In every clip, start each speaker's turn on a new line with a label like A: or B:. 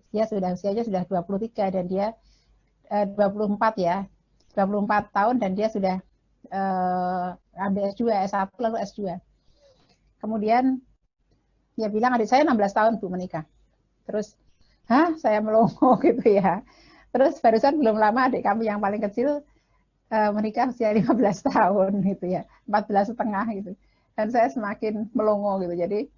A: usianya sudah 23 dan dia 24 ya. 24 tahun dan dia sudah ambil S2, S1 lalu S2. Kemudian dia bilang adik saya 16 tahun Bu menikah. Terus, saya melongo gitu ya. Terus barusan belum lama adik kami yang paling kecil menikah usia 15 tahun gitu ya, 14,5 gitu. Dan saya semakin melongo gitu. Jadi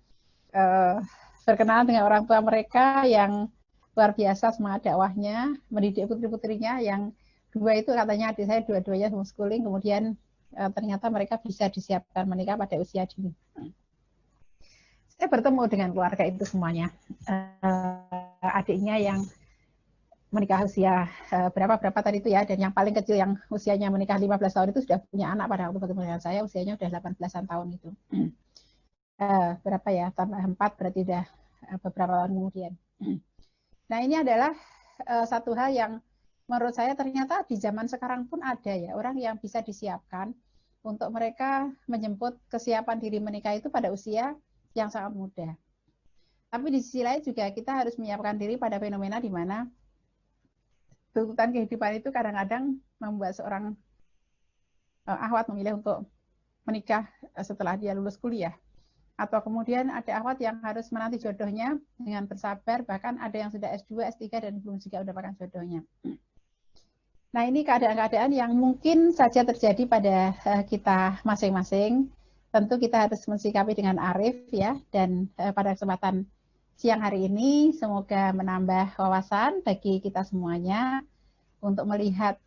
A: berkenalan dengan orang tua mereka yang luar biasa semangat dakwahnya, mendidik putri-putrinya yang dua itu katanya adik saya dua-duanya homeschooling, kemudian ternyata mereka bisa disiapkan menikah pada usia dini. Saya bertemu dengan keluarga itu semuanya. Adiknya yang menikah usia berapa tadi itu ya, dan yang paling kecil yang usianya menikah 15 tahun itu sudah punya anak pada waktu bertemu dengan saya, usianya sudah 18-an tahun itu. Berapa ya, tambah 4 berarti sudah beberapa tahun kemudian. Nah ini adalah satu hal yang menurut saya ternyata di zaman sekarang pun ada ya, orang yang bisa disiapkan untuk mereka menjemput kesiapan diri menikah itu pada usia yang sangat muda. Tapi di sisi lain juga kita harus menyiapkan diri pada fenomena di mana tuntutan kehidupan itu kadang-kadang membuat seorang akhwat memilih untuk menikah setelah dia lulus kuliah. Atau kemudian ada akhwat yang harus menanti jodohnya dengan bersabar, bahkan ada yang sudah S2, S3 dan belum juga mendapatkan jodohnya. Nah ini keadaan-keadaan yang mungkin saja terjadi pada kita masing-masing. Tentu kita harus mensikapi dengan arif ya, dan pada kesempatan siang hari ini semoga menambah wawasan bagi kita semuanya untuk melihat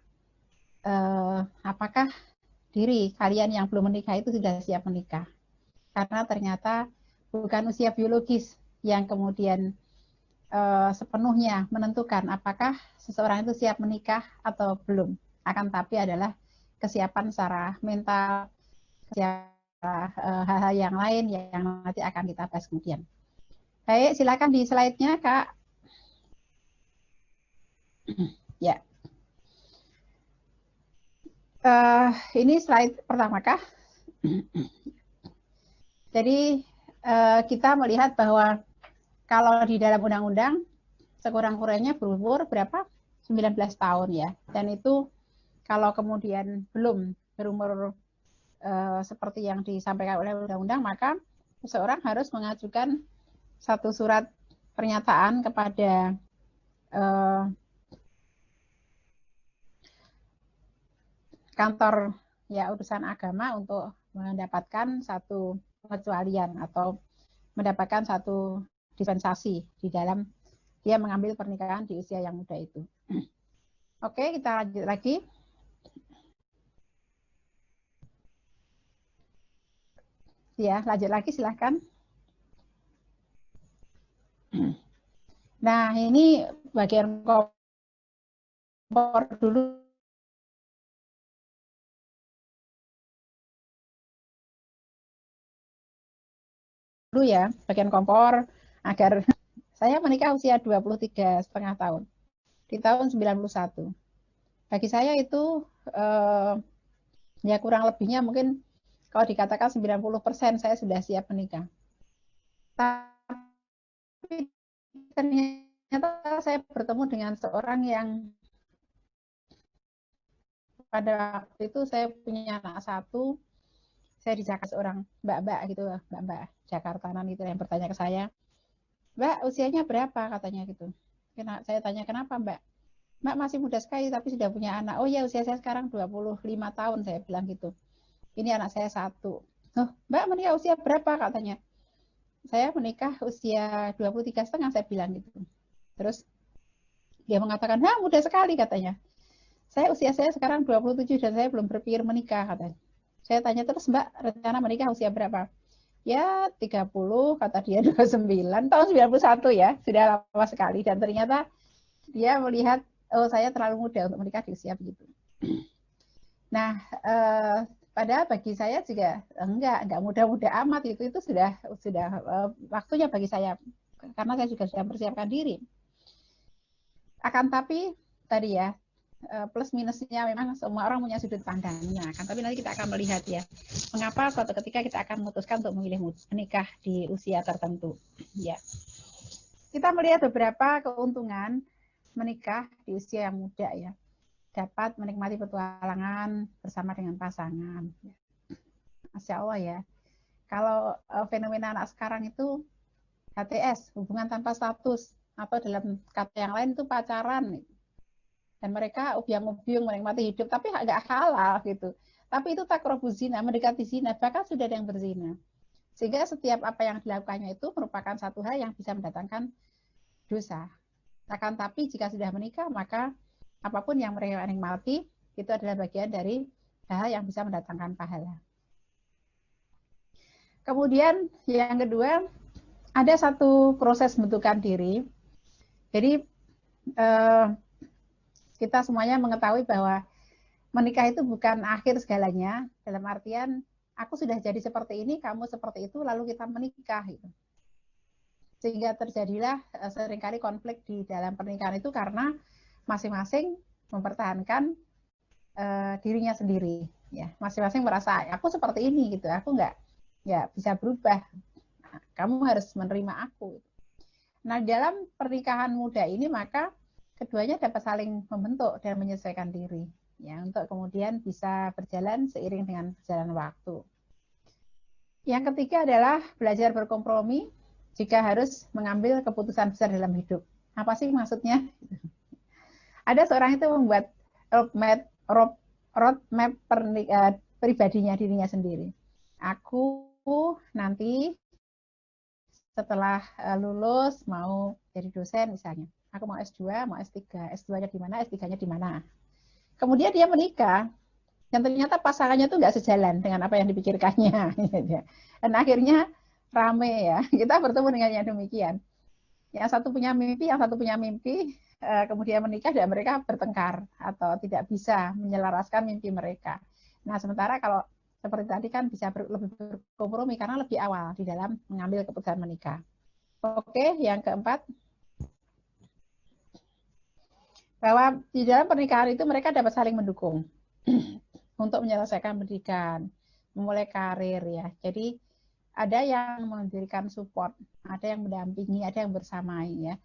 A: apakah diri kalian yang belum menikah itu sudah siap menikah. Karena ternyata bukan usia biologis yang kemudian sepenuhnya menentukan apakah seseorang itu siap menikah atau belum. Akan tapi adalah kesiapan secara mental, kesiapan hal-hal yang lain yang nanti akan kita bahas kemudian. Baik, silakan di slide-nya, Kak. Ya. Ini slide pertama, Kak. Jadi kita melihat bahwa kalau di dalam undang-undang sekurang-kurangnya berumur berapa? 19 tahun ya. Dan itu kalau kemudian belum berumur seperti yang disampaikan oleh undang-undang, maka seseorang harus mengajukan satu surat pernyataan kepada kantor ya urusan agama untuk mendapatkan satu pengecualian atau mendapatkan satu dispensasi di dalam dia mengambil pernikahan di usia yang muda itu. Oke, kita lanjut lagi. Ya, lanjut lagi silahkan. Nah, ini bagian kompor dulu. Dulu ya, bagian kompor agar saya menikah usia 23,5 tahun. Di tahun 91. Bagi saya itu ya kurang lebihnya mungkin kalau dikatakan 90% saya sudah siap menikah. Tapi ternyata saya bertemu dengan seorang yang pada waktu itu saya punya anak satu, saya di Jakarta seorang mbak-mbak gitu, mbak-mbak Jakartanan gitu yang bertanya ke saya, Mbak usianya berapa katanya gitu. Saya tanya kenapa Mbak? Mbak masih muda sekali tapi sudah punya anak. Oh ya usia saya sekarang 25 tahun saya bilang gitu. Ini anak saya satu. Oh, Mbak menikah usia berapa katanya? Saya menikah usia 23,5 saya bilang gitu. Terus dia mengatakan, muda sekali katanya. Usia saya sekarang 27 dan saya belum berpikir menikah katanya. Saya tanya terus Mbak rencana menikah usia berapa? Ya 30 kata dia 29 tahun 91 ya, sudah lama sekali dan ternyata dia melihat oh saya terlalu muda untuk menikah di usia begitu. Nah, padahal bagi saya juga enggak muda-muda amat itu sudah waktunya bagi saya karena saya juga sudah mempersiapkan diri. Akan tapi tadi ya plus minusnya memang semua orang punya sudut pandangnya. Kan tapi nanti kita akan melihat ya mengapa suatu ketika kita akan memutuskan untuk memilih menikah di usia tertentu. Ya. kita melihat beberapa keuntungan menikah di usia yang muda ya. Dapat menikmati petualangan bersama dengan pasangan. Masya Allah ya. Kalau fenomena anak sekarang itu HTS, hubungan tanpa status, atau dalam kata yang lain itu pacaran. Dan mereka ubyang-ubyung menikmati hidup, tapi nggak halal gitu. Tapi itu takrobuz zina, mendekati zina, bahkan sudah ada yang berzina. Sehingga setiap apa yang dilakukannya itu merupakan satu hal yang bisa mendatangkan dosa. Akan tapi jika sudah menikah, maka apapun yang mereka nikmati, itu adalah bagian dari hal yang bisa mendatangkan pahala. Kemudian yang kedua, ada satu proses bentukan diri. Jadi kita semuanya mengetahui bahwa menikah itu bukan akhir segalanya. Dalam artian, aku sudah jadi seperti ini, kamu seperti itu, lalu kita menikah. Gitu. Sehingga terjadilah seringkali konflik di dalam pernikahan itu karena masing-masing mempertahankan dirinya sendiri. Ya, masing-masing merasa aku seperti ini gitu, aku nggak bisa berubah. Kamu harus menerima aku. Nah, dalam pernikahan muda ini maka keduanya dapat saling membentuk dan menyesuaikan diri ya untuk kemudian bisa berjalan seiring dengan berjalan waktu. Yang ketiga adalah belajar berkompromi jika harus mengambil keputusan besar dalam hidup. Apa sih maksudnya? Ada seorang itu membuat roadmap pribadinya dirinya sendiri. Aku nanti setelah lulus mau jadi dosen misalnya. Aku mau S2, mau S3. S2-nya di mana, S3-nya di mana. Kemudian dia menikah, dan ternyata pasangannya itu nggak sejalan dengan apa yang dipikirkannya. Dan akhirnya rame ya, kita bertemu dengan yang demikian. Yang satu punya mimpi, yang satu punya mimpi, kemudian menikah dan mereka bertengkar atau tidak bisa menyelaraskan mimpi mereka. Nah, sementara kalau seperti tadi kan bisa lebih berkompromi karena lebih awal di dalam mengambil keputusan menikah. Oke, yang keempat, bahwa di dalam pernikahan itu mereka dapat saling mendukung untuk menyelesaikan pendidikan, memulai karir ya. Jadi ada yang memberikan support, ada yang mendampingi, ada yang bersamai ya.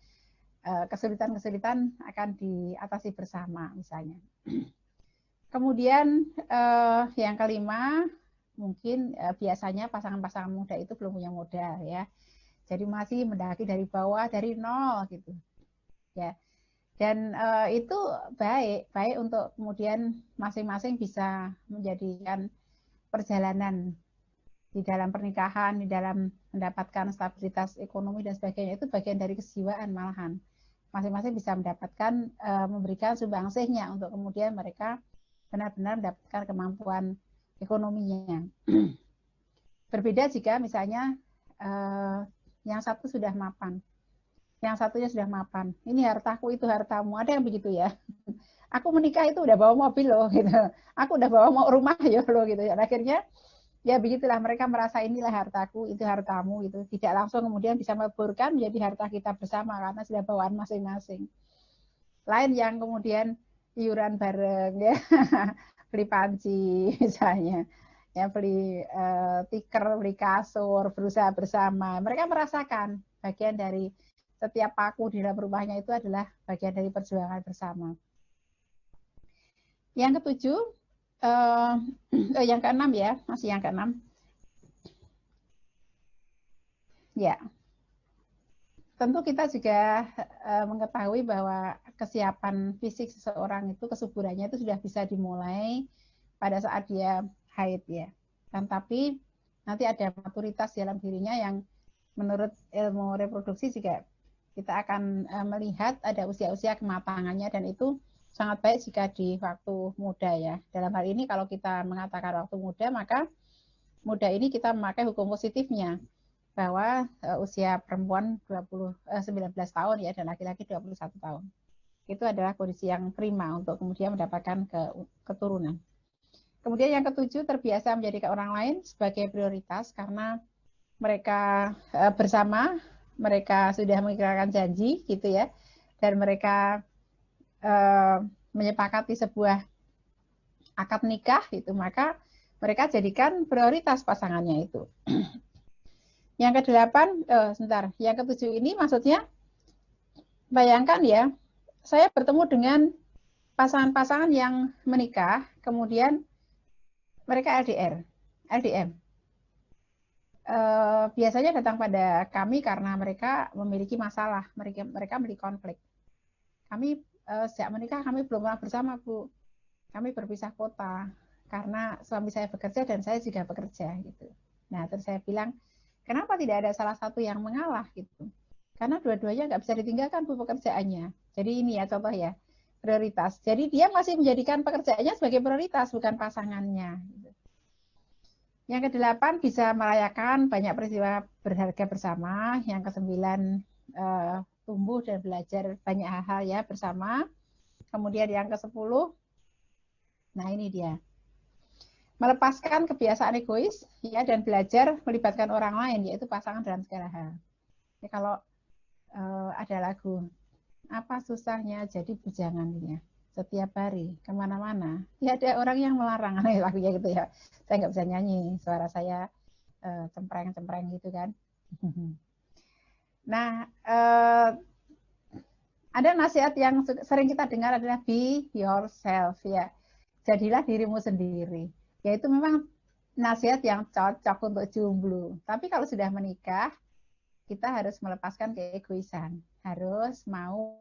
A: Kesulitan-kesulitan akan diatasi bersama misalnya. Kemudian yang kelima, mungkin biasanya pasangan-pasangan muda itu belum punya modal ya. Jadi masih mendaki dari bawah, dari nol gitu. Ya. Dan itu baik untuk kemudian masing-masing bisa menjadikan perjalanan di dalam pernikahan, di dalam mendapatkan stabilitas ekonomi dan sebagainya, itu bagian dari kejiwaan malahan. Masing-masing bisa mendapatkan, memberikan sumbangsihnya untuk kemudian mereka benar-benar mendapatkan kemampuan ekonominya. Berbeda jika misalnya yang satu sudah mapan, yang satunya sudah mapan. Ini hartaku, itu hartamu. Ada yang begitu ya. Aku menikah itu udah bawa mobil loh gitu. Aku udah bawa rumah ya loh gitu. Dan akhirnya ya begitulah mereka merasa inilah hartaku, itu hartamu gitu. Tidak langsung kemudian bisa meleburkan menjadi harta kita bersama karena sudah bawaan masing-masing. Lain yang kemudian iuran bareng ya. Beli panci misalnya. Ya beli tikar, beli kasur, berusaha bersama. Mereka merasakan bagian dari setiap paku di dalam rumahnya itu adalah bagian dari perjuangan bersama. Yang ketujuh, yang keenam ya, masih yang keenam. Ya, tentu kita juga mengetahui bahwa kesiapan fisik seseorang itu, kesuburannya itu sudah bisa dimulai pada saat dia haid ya. Dan tapi nanti ada maturitas dalam dirinya yang menurut ilmu reproduksi juga kita akan melihat ada usia-usia kematangannya dan itu sangat baik jika di waktu muda ya. Dalam hal ini kalau kita mengatakan waktu muda, maka muda ini kita memakai hukum positifnya bahwa usia perempuan 19 tahun ya dan laki-laki 21 tahun. Itu adalah kondisi yang prima untuk kemudian mendapatkan keturunan. Kemudian yang ketujuh, terbiasa menjadikan orang lain sebagai prioritas karena mereka bersama, mereka sudah mengikrarkan janji gitu ya, dan mereka menyepakati sebuah akad nikah itu, maka mereka jadikan prioritas pasangannya itu. Yang kedelapan, yang ketujuh ini maksudnya bayangkan ya, saya bertemu dengan pasangan-pasangan yang menikah, kemudian mereka LDR, LDM. Biasanya datang pada kami karena mereka memiliki masalah, mereka memiliki konflik. Kami sejak menikah kami belum pernah bersama, Bu. Kami berpisah kota karena suami saya bekerja dan saya juga bekerja gitu. Nah, terus saya bilang, kenapa tidak ada salah satu yang mengalah gitu? Karena dua-duanya nggak bisa ditinggalkan, Bu, pekerjaannya. Jadi ini ya contoh ya, prioritas. Jadi dia masih menjadikan pekerjaannya sebagai prioritas, bukan pasangannya. Gitu. Yang kedelapan, bisa merayakan banyak peristiwa berharga bersama. Yang kesembilan, tumbuh dan belajar banyak hal-hal ya bersama. Kemudian yang ke-10, nah ini dia, melepaskan kebiasaan egois ya dan belajar melibatkan orang lain, yaitu pasangan dalam segala hal. Ya, kalau ada lagu, apa susahnya jadi bujangan ya, setiap hari kemana-mana ya ada orang yang melarang, lagunya gitu ya. Saya nggak bisa nyanyi, suara saya cempreng-cempreng gitu kan. Nah, ada nasihat yang sering kita dengar adalah be yourself ya, jadilah dirimu sendiri. Yaitu memang nasihat yang cocok untuk jomblo. Tapi kalau sudah menikah, kita harus melepaskan keegoisan, harus mau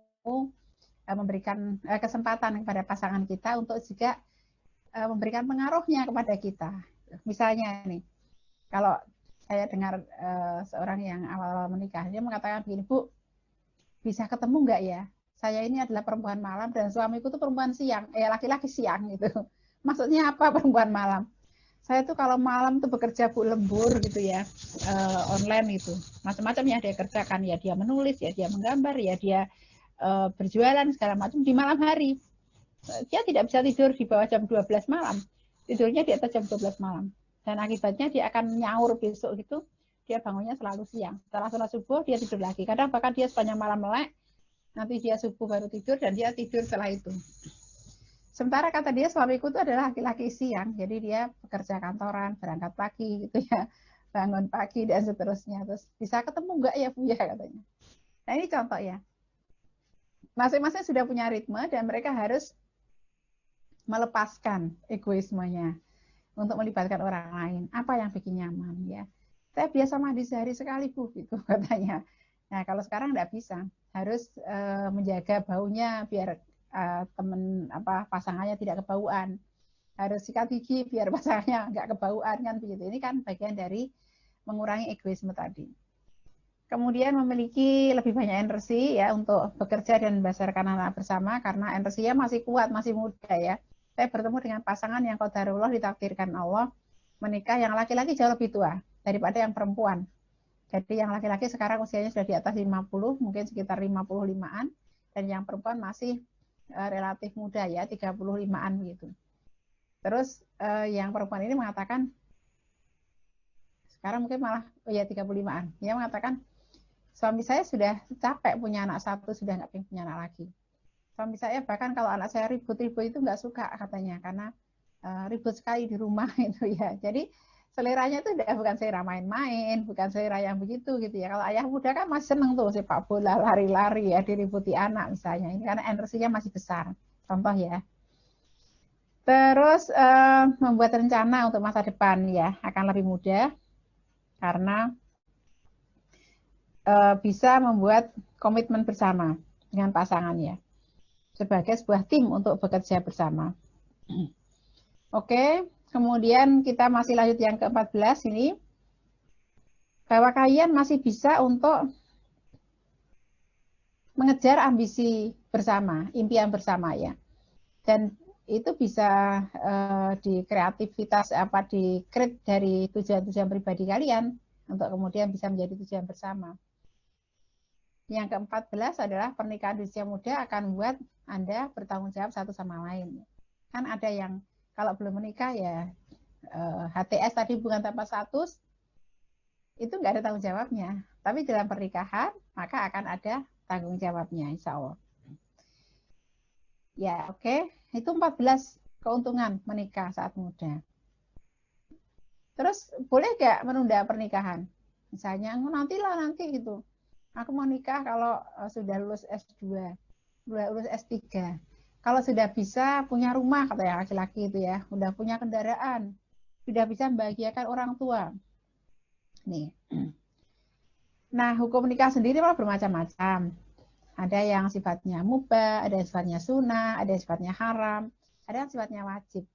A: memberikan kesempatan kepada pasangan kita untuk juga memberikan pengaruhnya kepada kita. Misalnya nih, kalau saya dengar seorang yang awal-awal menikah, dia mengatakan begini, Bu, bisa ketemu nggak ya? Saya ini adalah perempuan malam dan suamiku tuh perempuan siang, laki-laki siang gitu. Maksudnya apa perempuan malam? Saya tuh kalau malam tuh bekerja Bu lembur gitu ya, online gitu. Macam-macam ya dia kerjakan, ya dia menulis, ya dia menggambar, ya dia berjualan segala macam di malam hari. Dia tidak bisa tidur di bawah jam 12 malam. Tidurnya di atas jam 12 malam. Dan akibatnya dia akan nyaur besok gitu, dia bangunnya selalu siang. Setelah sholat subuh dia tidur lagi. Kadang bahkan dia sepanjang malam melek, nanti dia subuh baru tidur dan dia tidur setelah itu. Sementara kata dia suamiku itu adalah laki-laki siang, jadi dia bekerja kantoran, berangkat pagi gitu ya, bangun pagi dan seterusnya. Terus bisa ketemu nggak ya Bu ya katanya. Nah ini contoh ya. Masing-masing sudah punya ritme dan mereka harus melepaskan egoismenya untuk melibatkan orang lain. Apa yang bikin nyaman ya? Saya biasa mandi sehari sekali Bu, gitu katanya. Nah kalau sekarang nggak bisa, harus menjaga baunya biar temen pasangannya tidak kebauan. Harus sikat gigi biar pasangannya nggak kebauan kan begitu. Ini kan bagian dari mengurangi egoisme tadi. Kemudian memiliki lebih banyak energi ya untuk bekerja dan membesarkan anak bersama karena energinya masih kuat, masih muda ya. Saya bertemu dengan pasangan yang qadarullah ditakdirkan Allah menikah, yang laki-laki jauh lebih tua daripada yang perempuan. Jadi yang laki-laki sekarang usianya sudah di atas 50, mungkin sekitar 55-an, dan yang perempuan masih relatif muda ya, 35-an gitu. Terus yang perempuan ini mengatakan, sekarang mungkin malah ya 35-an, dia mengatakan, suami saya sudah capek punya anak satu, sudah nggak pengen punya anak lagi. Suami saya bahkan kalau anak saya ribut-ribut itu nggak suka katanya, karena ribut sekali di rumah itu ya. Jadi seleranya itu udah bukan selera main-main, bukan selera yang begitu gitu ya. Kalau ayah muda kan masih seneng tuh sepak bola, lari-lari ya, diributi anak misalnya. Ini karena energinya masih besar. Contoh ya. Terus membuat rencana untuk masa depan ya akan lebih mudah karena bisa membuat komitmen bersama dengan pasangannya sebagai sebuah tim untuk bekerja bersama. Oke, kemudian kita masih lanjut yang ke-14 ini, bahwa kalian masih bisa untuk mengejar ambisi bersama, impian bersama ya. Dan itu bisa di kreativitas di create dari tujuan-tujuan pribadi kalian untuk kemudian bisa menjadi tujuan bersama. Yang ke-14 adalah pernikahan di usia muda akan membuat Anda bertanggung jawab satu sama lain. Kan ada yang kalau belum menikah ya HTS tadi, hubungan tanpa status, itu nggak ada tanggung jawabnya. Tapi dalam pernikahan maka akan ada tanggung jawabnya, insya Allah. Ya, oke. Itu 14 keuntungan menikah saat muda. Terus boleh nggak menunda pernikahan? Misalnya nanti gitu. aku mau nikah kalau sudah lulus S2, lulus S3. Kalau sudah bisa punya rumah, kata yang laki-laki itu ya, udah punya kendaraan, sudah bisa membahagiakan orang tua. Nih. Nah, hukum nikah sendiri malah bermacam-macam. Ada yang sifatnya mubah, ada yang sifatnya sunnah, ada yang sifatnya haram, ada yang sifatnya wajib.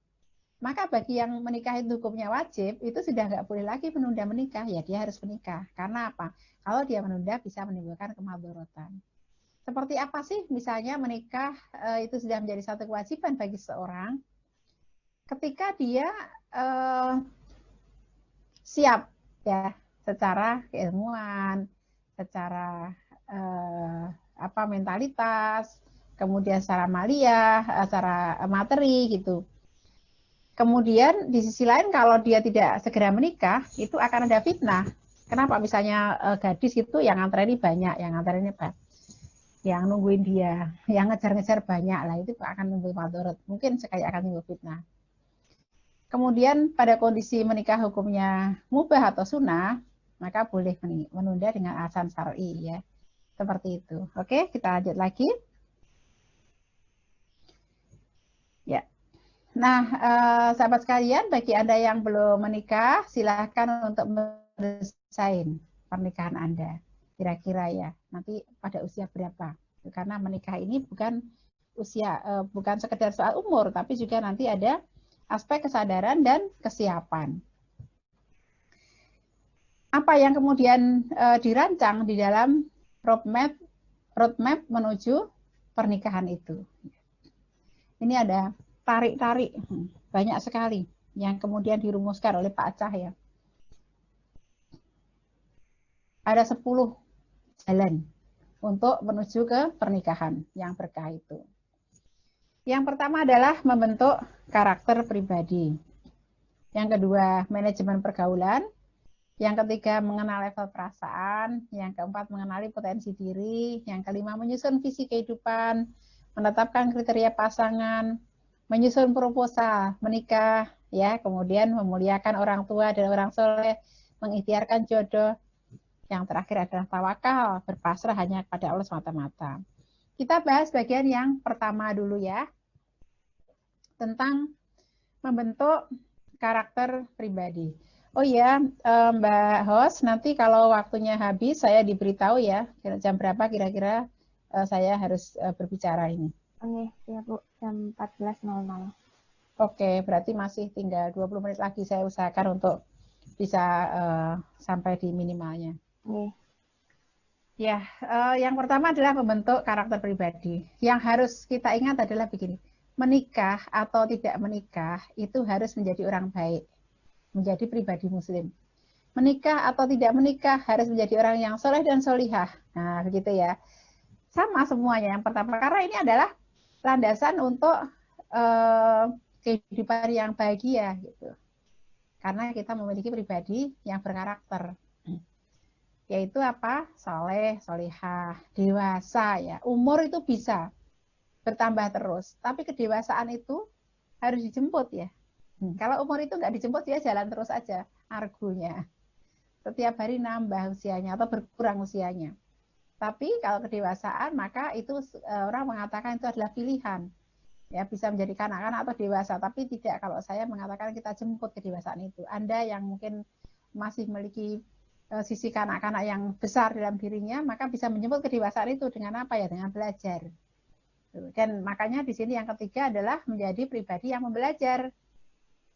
A: Maka bagi yang menikah itu hukumnya wajib, itu sudah nggak boleh lagi menunda menikah, ya dia harus menikah. Karena apa? Kalau dia menunda bisa menimbulkan kemadharatan. Seperti apa sih misalnya menikah itu sudah menjadi satu kewajiban bagi seseorang ketika dia siap ya secara keilmuan, secara apa mentalitas, kemudian secara maliyah, secara materi gitu. Kemudian di sisi lain kalau dia tidak segera menikah, itu akan ada fitnah. Kenapa? Misalnya gadis itu yang nganterin banyak, yang nganterin banyak, yang nungguin dia, yang ngejar-ngejar banyak lah, itu akan timbul madorot. Mungkin sekali akan timbul fitnah. Kemudian pada kondisi menikah hukumnya mubah atau sunnah, maka boleh menunda dengan alasan syar'i ya. Seperti itu. Oke, kita lanjut lagi. Ya. Nah, sahabat sekalian, bagi Anda yang belum menikah, silahkan untuk mendesain pernikahan Anda. Kira-kira ya, nanti pada usia berapa. Karena menikah ini bukan usia, bukan sekedar soal umur, tapi juga nanti ada aspek kesadaran dan kesiapan. Apa yang kemudian dirancang di dalam roadmap menuju pernikahan itu. Ini ada tarik-tarik banyak sekali yang kemudian dirumuskan oleh Pak Acah ya. Ada 10 jalan untuk menuju ke pernikahan yang berkah itu. Yang pertama adalah membentuk karakter pribadi. Yang kedua, manajemen pergaulan. Yang ketiga, mengenal level perasaan. Yang keempat, mengenali potensi diri. Yang kelima, menyusun visi kehidupan, menetapkan kriteria pasangan, menyusun proposal menikah, ya, kemudian memuliakan orang tua dan orang soleh, mengikhtiarkan jodoh. Yang terakhir adalah tawakal, berpasrah hanya kepada Allah semata-mata. Kita bahas bagian yang pertama dulu ya, tentang membentuk karakter pribadi. Oh ya, Mbak Host, nanti kalau waktunya habis saya diberitahu ya, jam berapa kira-kira saya harus berbicara ini.
B: Oke, ya Bu, jam 14.00.
A: Oke, berarti masih tinggal 20 menit lagi saya usahakan untuk bisa sampai di minimalnya.
B: Oke.
A: Ya, yang pertama adalah membentuk karakter pribadi. Yang harus kita ingat adalah begini, menikah atau tidak menikah itu harus menjadi orang baik, menjadi pribadi muslim. Menikah atau tidak menikah harus menjadi orang yang soleh dan solihah. Nah, begitu ya. Sama semuanya. Yang pertama, karena ini adalah landasan untuk kehidupan yang bahagia gitu. Karena kita memiliki pribadi yang berkarakter. Yaitu apa? Soleh, solihah, dewasa ya. Umur itu bisa bertambah terus, tapi kedewasaan itu harus dijemput ya. Kalau umur itu nggak dijemput, dia jalan terus aja argunya. Setiap hari nambah usianya atau berkurang usianya. Tapi kalau kedewasaan, maka itu orang mengatakan itu adalah pilihan. Ya, bisa menjadi kanak-kanak atau dewasa, tapi tidak kalau saya mengatakan kita jemput kedewasaan itu. Anda yang mungkin masih memiliki sisi kanak-kanak yang besar dalam dirinya, maka bisa menjemput kedewasaan itu dengan apa ya? Dengan belajar. Dan makanya di sini yang ketiga adalah menjadi pribadi yang membelajar.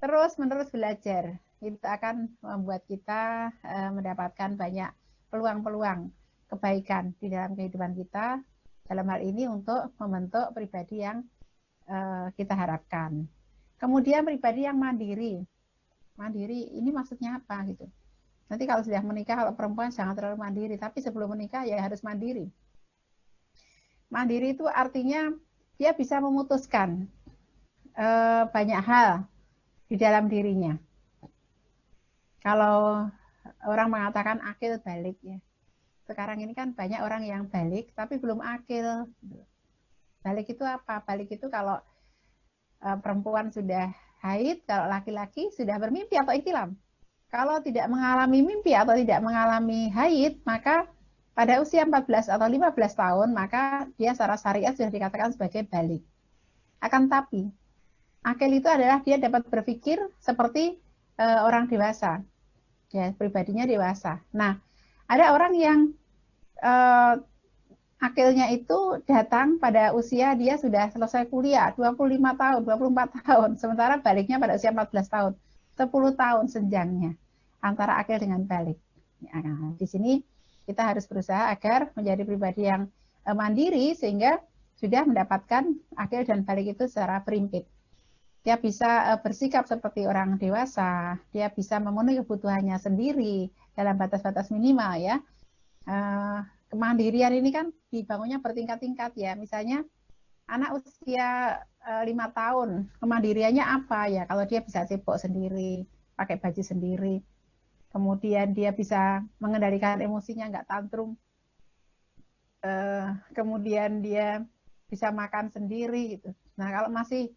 A: Terus-menerus belajar. Itu akan membuat kita mendapatkan banyak peluang-peluang kebaikan di dalam kehidupan kita. Dalam hal ini untuk membentuk pribadi yang kita harapkan. Kemudian pribadi yang mandiri. Mandiri ini maksudnya apa gitu? Nanti kalau sudah menikah, kalau perempuan jangan terlalu mandiri, tapi sebelum menikah ya harus mandiri. Mandiri itu artinya dia bisa memutuskan banyak hal di dalam dirinya. Kalau orang mengatakan akil balik ya. Sekarang ini kan banyak orang yang balik tapi belum akil. Balik itu apa? Balik itu kalau perempuan sudah haid, kalau laki-laki sudah bermimpi atau ihtilam. Kalau tidak mengalami mimpi atau tidak mengalami haid, maka pada usia 14 atau 15 tahun, maka dia secara syariat sudah dikatakan sebagai balik. Akan tapi, akil itu adalah dia dapat berpikir seperti orang dewasa. Ya, pribadinya dewasa. Nah, ada orang yang akilnya itu datang pada usia dia sudah selesai kuliah, 25 tahun, 24 tahun. Sementara baliknya pada usia 14 tahun. 10 tahun senjangnya antara akil dengan balik. Nah, di sini kita harus berusaha agar menjadi pribadi yang mandiri sehingga sudah mendapatkan akil dan balik itu secara prinsip. Dia bisa bersikap seperti orang dewasa, dia bisa memenuhi kebutuhannya sendiri dalam batas-batas minimal ya. Kemandirian ini kan dibangunnya bertingkat-tingkat ya. Misalnya anak usia 5 tahun, kemandiriannya apa ya? Kalau dia bisa cebok sendiri, pakai baju sendiri, kemudian dia bisa mengendalikan emosinya, nggak tantrum, kemudian dia bisa makan sendiri gitu. Nah kalau masih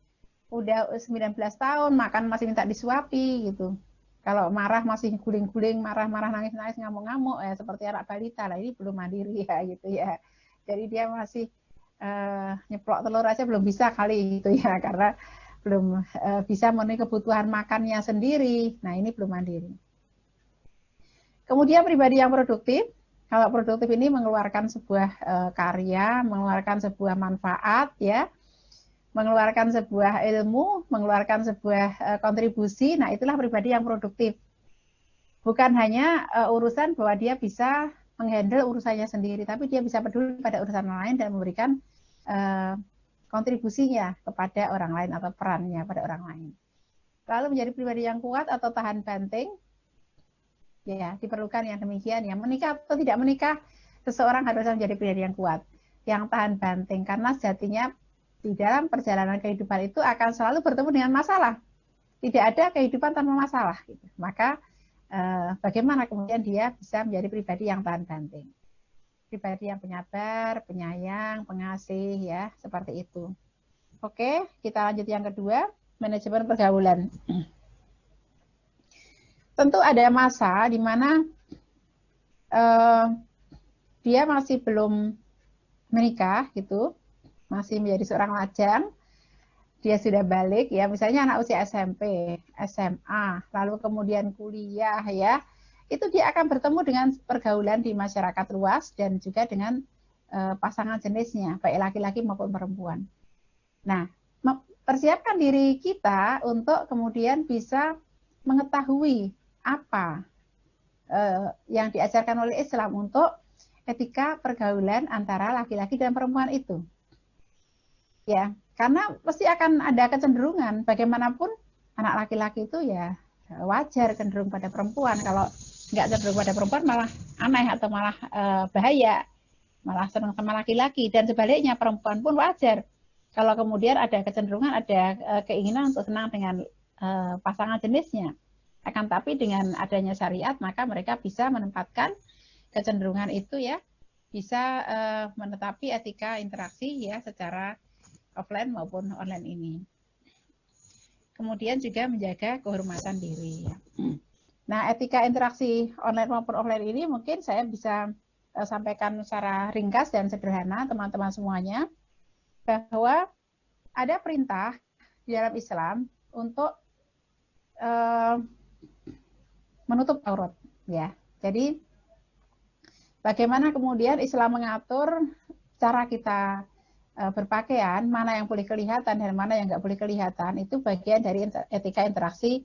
A: udah 19 tahun, makan masih minta disuapi gitu. Kalau marah masih guling-guling, marah-marah, nangis-nangis, ngamuk-ngamuk, ya seperti anak balita lah, ini belum mandiri ya gitu ya. Jadi dia masih nyeplok telur aja belum bisa kali gitu ya, karena belum bisa memenuhi kebutuhan makannya sendiri. Nah ini belum mandiri. Kemudian pribadi yang produktif, kalau produktif ini mengeluarkan sebuah karya, mengeluarkan sebuah manfaat, ya, mengeluarkan sebuah ilmu, mengeluarkan sebuah kontribusi. Nah itulah pribadi yang produktif. Bukan hanya urusan bahwa dia bisa menghandle urusannya sendiri, tapi dia bisa peduli pada urusan lain dan memberikan kontribusinya kepada orang lain atau perannya pada orang lain. Lalu menjadi pribadi yang kuat atau tahan banting. Ya, diperlukan yang demikian ya. Menikah atau tidak menikah, seseorang harus menjadi pribadi yang kuat, yang tahan banting, karena sejatinya di dalam perjalanan kehidupan itu akan selalu bertemu dengan masalah. Tidak ada kehidupan tanpa masalah. Gitu. Maka bagaimana kemudian dia bisa menjadi pribadi yang tahan banting, pribadi yang penyabar, penyayang, pengasih, ya seperti itu. Oke, kita lanjut yang kedua, manajemen pergaulan. Tentu ada masa di mana dia masih belum menikah gitu, masih menjadi seorang lajang, dia sudah balik ya, misalnya anak usia SMP, SMA, lalu kemudian kuliah ya, itu dia akan bertemu dengan pergaulan di masyarakat luas dan juga dengan pasangan jenisnya, baik laki-laki maupun perempuan. Nah, persiapkan diri kita untuk kemudian bisa mengetahui apa yang diajarkan oleh Islam untuk etika pergaulan antara laki-laki dan perempuan itu. Ya, karena pasti akan ada kecenderungan bagaimanapun anak laki-laki itu ya wajar cenderung pada perempuan. Kalau nggak cenderung pada perempuan malah aneh atau malah bahaya, malah senang sama laki-laki, dan sebaliknya perempuan pun wajar kalau kemudian ada kecenderungan, ada keinginan untuk senang dengan pasangan jenisnya. Akan tapi dengan adanya syariat, maka mereka bisa menempatkan kecenderungan itu ya, bisa menetapi etika interaksi ya secara offline maupun online ini. Kemudian juga menjaga kehormatan diri. Nah, etika interaksi online maupun offline ini mungkin saya bisa sampaikan secara ringkas dan sederhana teman-teman semuanya, bahwa ada perintah di dalam Islam untuk menutup aurat ya. Jadi bagaimana kemudian Islam mengatur cara kita berpakaian, mana yang boleh kelihatan dan mana yang nggak boleh kelihatan, itu bagian dari etika interaksi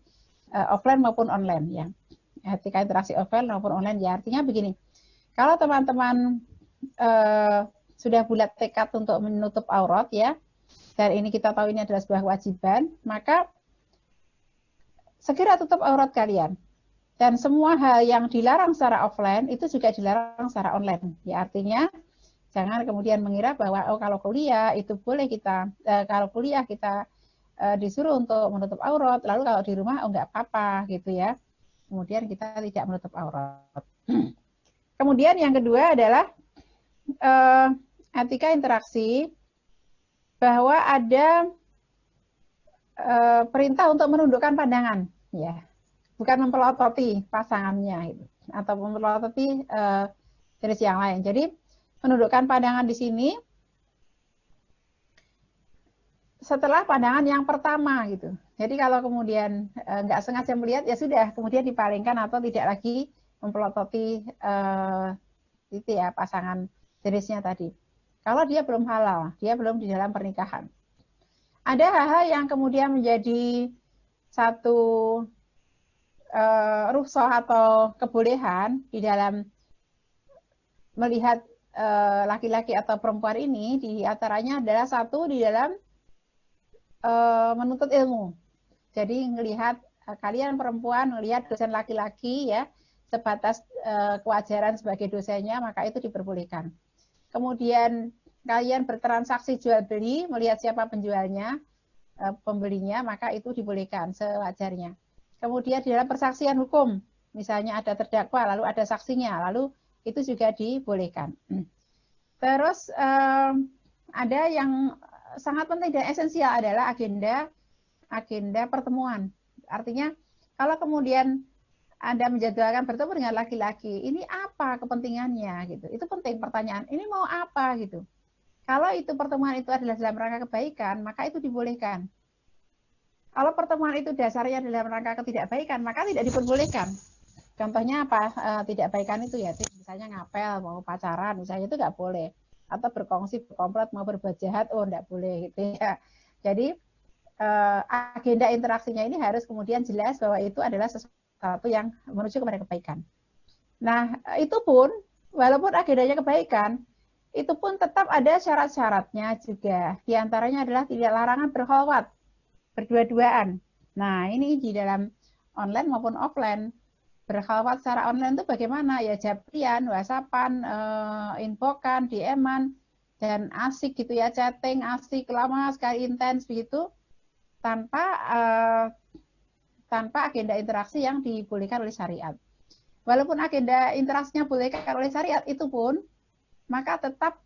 A: offline maupun online ya. Etika interaksi offline maupun online ya, artinya begini, kalau teman-teman sudah bulat tekad untuk menutup aurat ya, dan ini kita tahu ini adalah sebuah kewajiban, maka segera tutup aurat kalian. Dan semua hal yang dilarang secara offline itu juga dilarang secara online. Ya, artinya jangan kemudian mengira bahwa oh kalau kuliah itu boleh kita kalau kuliah kita disuruh untuk menutup aurat, lalu kalau di rumah oh enggak apa-apa gitu ya. Kemudian kita tidak menutup aurat. Kemudian yang kedua adalah etika interaksi, bahwa ada perintah untuk menundukkan pandangan ya. Bukan mempelototi pasangannya itu, atau mempelototi jenis yang lain. Jadi menundukkan pandangan di sini setelah pandangan yang pertama gitu. Jadi kalau kemudian nggak sengaja melihat ya sudah, kemudian dipalingkan atau tidak lagi mempelototi itu ya pasangan jenisnya tadi. Kalau dia belum halal, dia belum di dalam pernikahan. Ada hal-hal yang kemudian menjadi satu rukhsah atau kebolehan di dalam melihat laki-laki atau perempuan ini, di antaranya adalah satu di dalam menuntut ilmu. Jadi melihat kalian perempuan melihat dosen laki-laki ya sebatas kewajaran sebagai dosennya, maka itu diperbolehkan. Kemudian kalian bertransaksi jual beli, melihat siapa penjualnya, pembelinya, maka itu dibolehkan sewajarnya. Kemudian di dalam persaksian hukum, misalnya ada terdakwa, lalu ada saksinya, lalu itu juga dibolehkan. Terus ada yang sangat penting dan esensial adalah agenda pertemuan. Artinya kalau kemudian Anda menjadwalkan bertemu dengan laki-laki, ini apa kepentingannya gitu. Itu penting pertanyaan, ini mau apa gitu. Kalau itu pertemuan itu adalah dalam rangka kebaikan, maka itu dibolehkan. Kalau pertemuan itu dasarnya dalam rangka ketidakbaikan, maka tidak diperbolehkan. Contohnya apa? Tidak baikan itu ya, misalnya ngapel, mau pacaran, misalnya itu nggak boleh. Atau berkongsi, berkomplot, mau berbuat jahat, oh nggak boleh gitu ya. Jadi agenda interaksinya ini harus kemudian jelas bahwa itu adalah sesuatu yang menuju kepada kebaikan. Nah, itu pun, walaupun agendanya kebaikan, itu pun tetap ada syarat-syaratnya juga. Di antaranya adalah tidak larangan berkholwat, berdua-duaan. Nah, ini di dalam online maupun offline. Berkhalwat secara online itu bagaimana? Ya japrian, whatsappan, infokan, DM-an, dan asik gitu ya, chatting, asik, lama sekali, intens begitu, tanpa agenda interaksi yang dibolehkan oleh syariat. Walaupun agenda interaksinya bolehkan oleh syariat, itu pun, maka tetap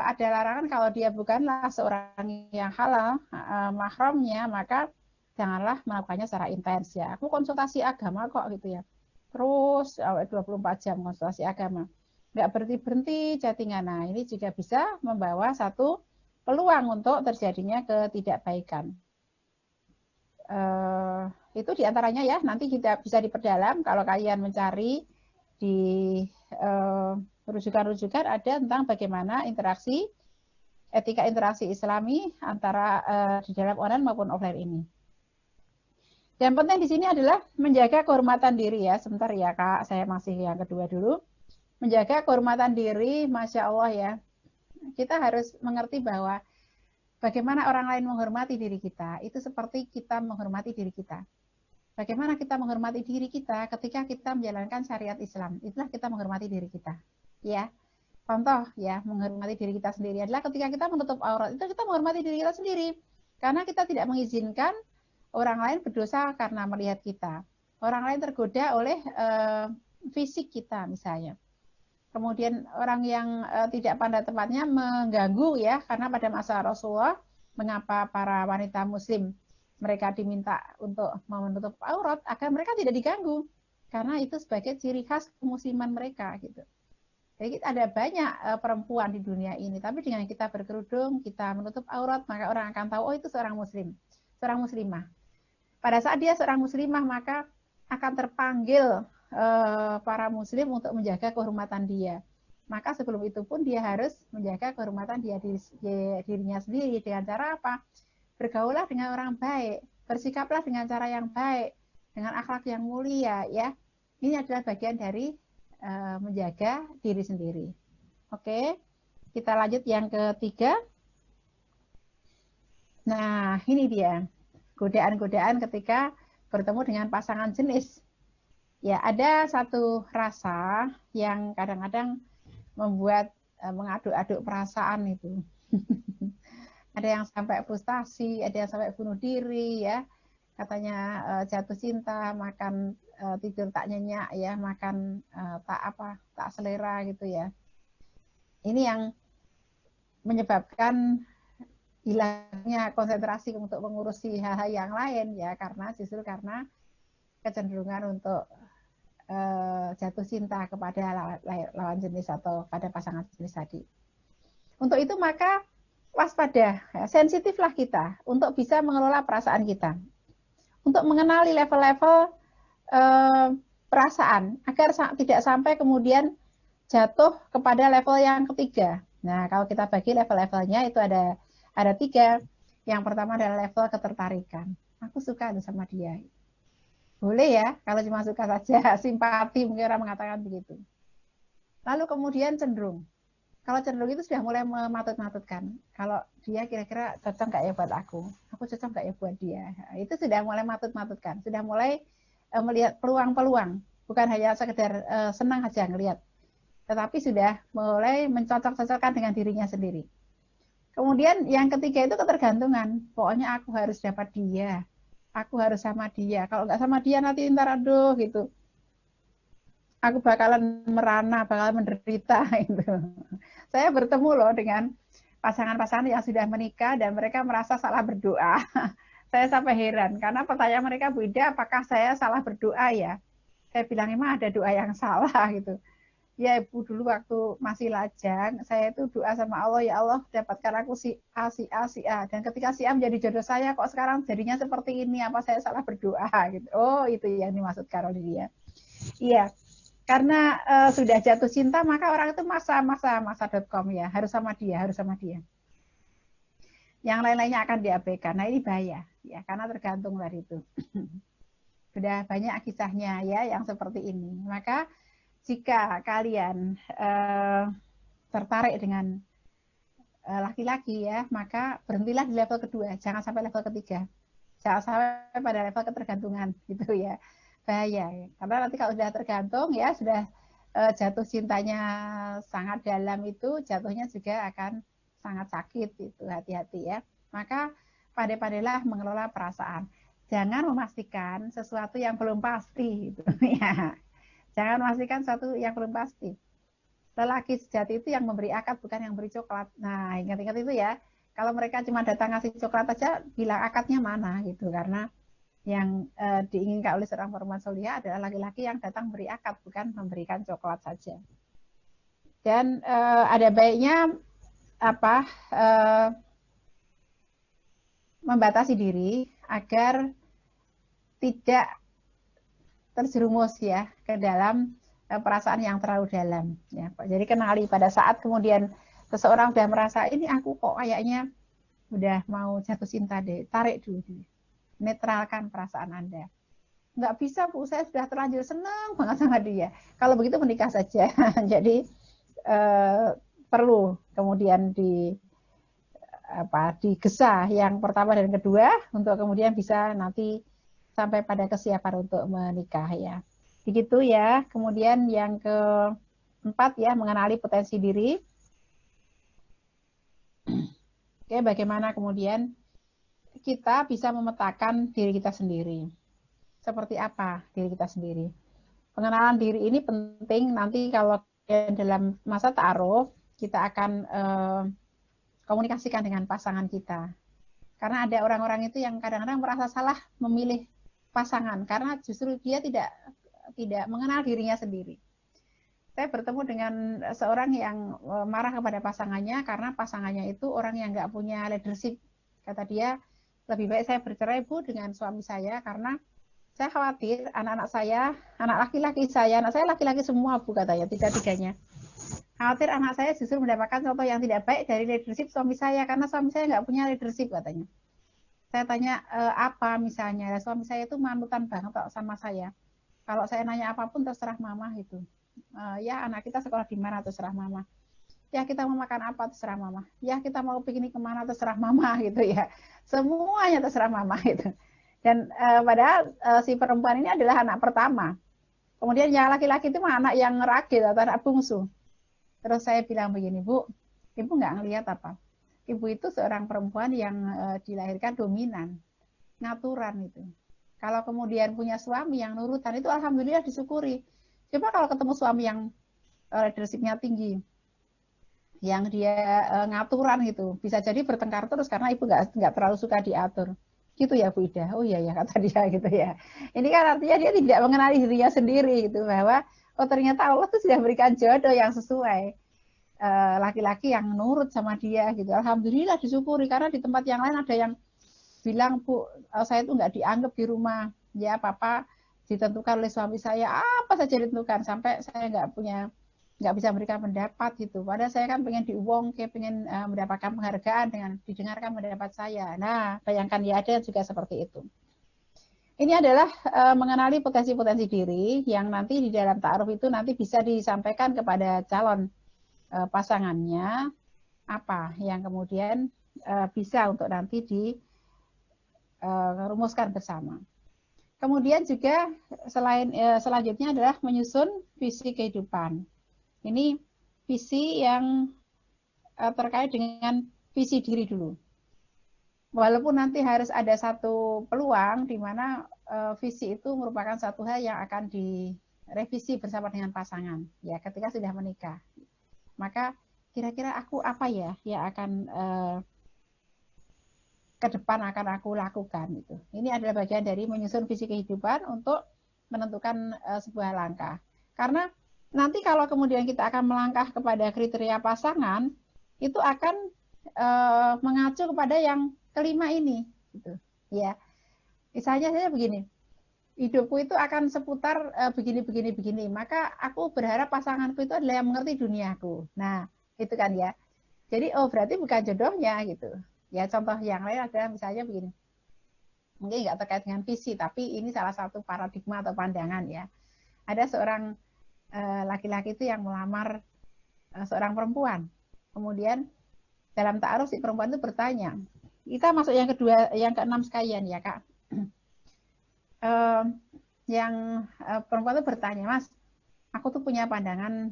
A: ada larangan kalau dia bukanlah seorang yang halal, mahramnya, maka janganlah melakukannya secara intens ya. Aku konsultasi agama kok gitu ya. Terus 24 jam konsultasi agama. Nggak berhenti-berhenti chattingan. Nah, ini juga bisa membawa satu peluang untuk terjadinya ketidakbaikan. Itu diantaranya ya, nanti kita bisa diperdalam kalau kalian mencari di rujukan-rujukan ada tentang bagaimana etika interaksi Islami antara di dalam online maupun offline ini. Yang penting di sini adalah menjaga kehormatan diri ya. Sebentar ya Kak, saya masih yang kedua dulu. Menjaga kehormatan diri, Masya Allah ya. Kita harus mengerti bahwa bagaimana orang lain menghormati diri kita, itu seperti kita menghormati diri kita. Bagaimana kita menghormati diri kita ketika kita menjalankan syariat Islam. Itulah kita menghormati diri kita. Ya, contoh ya, menghormati diri kita sendiri adalah ketika kita menutup aurat, itu kita menghormati diri kita sendiri. Karena kita tidak mengizinkan orang lain berdosa karena melihat kita. Orang lain tergoda oleh fisik kita misalnya. Kemudian orang yang tidak pada tempatnya mengganggu ya, karena pada masa Rasulullah, mengapa para wanita muslim mereka diminta untuk menutup aurat agar mereka tidak diganggu. Karena itu sebagai ciri khas kemusliman mereka gitu. Jadi ada banyak perempuan di dunia ini, tapi dengan kita berkerudung, kita menutup aurat, maka orang akan tahu, oh itu seorang muslim, seorang muslimah. Pada saat dia seorang muslimah, maka akan terpanggil para muslim untuk menjaga kehormatan dia. Maka sebelum itu pun dia harus menjaga kehormatan dirinya sendiri dengan cara apa? Bergaulah dengan orang baik, bersikaplah dengan cara yang baik, dengan akhlak yang mulia ya. Ini adalah bagian dari menjaga diri sendiri. Oke, kita lanjut yang ketiga. Nah, ini dia. Godaan-godaan ketika bertemu dengan pasangan jenis. Ya, ada satu rasa yang kadang-kadang membuat mengaduk-aduk perasaan itu. Ada yang sampai frustasi, ada yang sampai bunuh diri ya. Katanya jatuh cinta, makan tidur tak nyenyak ya, makan tak selera gitu ya. Ini yang menyebabkan hilangnya konsentrasi untuk mengurusi hal-hal yang lain ya, justru karena kecenderungan untuk jatuh cinta kepada lawan jenis atau pada pasangan jenis tadi. Untuk itu maka waspada, ya, sensitiflah kita untuk bisa mengelola perasaan kita, untuk mengenali level-level perasaan agar tidak sampai kemudian jatuh kepada level yang ketiga. Nah, kalau kita bagi level-levelnya itu ada 3. Yang pertama adalah level ketertarikan. Aku suka sama dia. Boleh ya, kalau cuma suka saja, simpati, mungkin orang mengatakan begitu. Lalu kemudian cenderung. Kalau cenderung itu sudah mulai mematut-matutkan. Kalau dia kira-kira cocok nggak ya buat aku cocok nggak ya buat dia. Itu sudah mulai matut-matutkan, sudah mulai melihat peluang-peluang. Bukan hanya sekedar senang saja ngelihat, tetapi sudah mulai mencocok-cocokkan dengan dirinya sendiri. Kemudian yang ketiga itu ketergantungan. Pokoknya aku harus dapat dia, aku harus sama dia. Kalau nggak sama dia nanti ntar aduh gitu, aku bakalan merana, bakalan menderita itu. Saya bertemu loh dengan pasangan-pasangan yang sudah menikah dan mereka merasa salah berdoa. Saya sampai heran karena pertanyaan mereka, Bu Ida, apakah saya salah berdoa ya? Saya bilang emang ada doa yang salah gitu. Ya Ibu, dulu waktu masih lajang, saya itu doa sama Allah, ya Allah dapatkan aku si A, si A, si A. Dan ketika si A menjadi jodoh saya, kok sekarang jadinya seperti ini, apa saya salah berdoa gitu. Oh itu yang dimaksudkan oleh dia. Iya, karena sudah jatuh cinta, maka orang itu masa.com ya, harus sama dia, harus sama dia. Yang lain-lainnya akan diabaikan. Nah ini bahaya, ya, karena tergantung dari itu. Sudah banyak kisahnya ya yang seperti ini. Maka jika kalian tertarik dengan laki-laki ya, maka berhentilah di level kedua, jangan sampai level ketiga, jangan sampai pada level ketergantungan gitu ya, bahaya. Karena nanti kalau sudah tergantung ya, sudah jatuh cintanya sangat dalam, itu jatuhnya juga akan sangat sakit itu, hati-hati ya. Maka pandai-pandailah mengelola perasaan, jangan memastikan sesuatu yang belum pasti gitu ya. Jangan memastikan sesuatu yang belum pasti. Lelaki sejati itu yang memberi akad, bukan yang beri coklat. Nah, ingat-ingat itu ya. Kalau mereka cuma datang ngasih coklat aja, bilang akadnya mana gitu. Karena yang diinginkan oleh seorang perempuan solihah adalah laki-laki yang datang beri akad, bukan memberikan coklat saja. Dan ada baiknya membatasi diri agar tidak terjerumus ya ke dalam perasaan yang terlalu dalam. Ya, jadi kenali pada saat kemudian seseorang sudah merasa ini aku kok kayaknya udah mau jatuh cinta deh, tarik dulu, netralkan perasaan Anda. Nggak bisa Bu, saya sudah terlanjur senang banget sama dia. Kalau begitu menikah saja. Jadi perlu kemudian digesa yang pertama dan kedua untuk kemudian bisa nanti sampai pada kesiapan untuk menikah ya. Begitu ya. Kemudian yang keempat ya, mengenali potensi diri. Oke, bagaimana kemudian kita bisa memetakan diri kita sendiri. Seperti apa diri kita sendiri? Pengenalan diri ini penting nanti kalau dalam masa ta'aruf kita akan komunikasikan dengan pasangan kita. Karena ada orang-orang itu yang kadang-kadang merasa salah memilih pasangan karena justru dia tidak mengenal dirinya sendiri. Saya bertemu dengan seorang yang marah kepada pasangannya karena pasangannya itu orang yang nggak punya leadership. Kata dia, lebih baik saya bercerai Bu dengan suami saya karena saya khawatir anak-anak saya, anak laki-laki saya, anak saya laki-laki semua Bu katanya, tiga-tiganya. Khawatir anak saya justru mendapatkan contoh yang tidak baik dari leadership suami saya karena suami saya nggak punya leadership katanya. Saya tanya apa misalnya, suami saya itu manutan banget sama saya. Kalau saya nanya apapun terserah mama gitu. Ya anak kita sekolah di mana terserah mama. Ya kita mau makan apa terserah mama. Ya kita mau piknik kemana terserah mama gitu ya. Semuanya terserah mama gitu. Dan padahal si perempuan ini adalah anak pertama. Kemudian yang laki-laki itu anak yang ngeragil atau anak bungsu. Terus saya bilang begini, Bu, Ibu nggak ngelihat apa? Ibu itu seorang perempuan yang dilahirkan dominan, ngaturan itu. Kalau kemudian punya suami yang nurutan, itu alhamdulillah disyukuri. Coba kalau ketemu suami yang leadership-nya tinggi, yang dia ngaturan gitu, bisa jadi bertengkar terus karena ibu nggak terlalu suka diatur. Gitu ya Bu Ida. Oh iya ya kata dia gitu ya. Ini kan artinya dia tidak mengenali dirinya sendiri gitu, bahwa oh ternyata Allah tuh sudah berikan jodoh yang sesuai, laki-laki yang nurut sama dia gitu. Alhamdulillah disyukuri, karena di tempat yang lain ada yang bilang, Bu, saya tuh nggak dianggap di rumah, ya papa ditentukan oleh suami saya, apa saja ditentukan, sampai saya nggak bisa memberikan pendapat gitu. Padahal saya kan pengen diuangke, pengen mendapatkan penghargaan dengan didengarkan pendapat saya. Nah, bayangkan ya, ada juga seperti itu. Ini adalah mengenali potensi-potensi diri yang nanti di dalam ta'aruf itu nanti bisa disampaikan kepada calon pasangannya, apa yang kemudian bisa untuk nanti dirumuskan bersama. Kemudian juga selanjutnya adalah menyusun visi kehidupan. Ini visi yang terkait dengan visi diri dulu. Walaupun nanti harus ada satu peluang di mana visi itu merupakan satu hal yang akan direvisi bersama dengan pasangan, ya ketika sudah menikah. Maka kira-kira aku apa ya yang akan ke depan akan aku lakukan itu. Ini adalah bagian dari menyusun visi kehidupan untuk menentukan sebuah langkah. Karena nanti kalau kemudian kita akan melangkah kepada kriteria pasangan, itu akan mengacu kepada yang kelima ini gitu. Ya. Misalnya saya begini, hidupku itu akan seputar begini, maka aku berharap pasanganku itu adalah yang mengerti duniaku. Nah, itu kan ya. Jadi oh berarti bukan jodohnya gitu. Ya contoh yang lain adalah misalnya begini, mungkin nggak terkait dengan visi, tapi ini salah satu paradigma atau pandangan ya. Ada seorang laki-laki itu yang melamar seorang perempuan. Kemudian dalam ta'aruf si perempuan itu bertanya, kita masuk yang kedua, yang keenam sekalian ya Kak. Yang perempuan itu bertanya, Mas, aku tuh punya pandangan,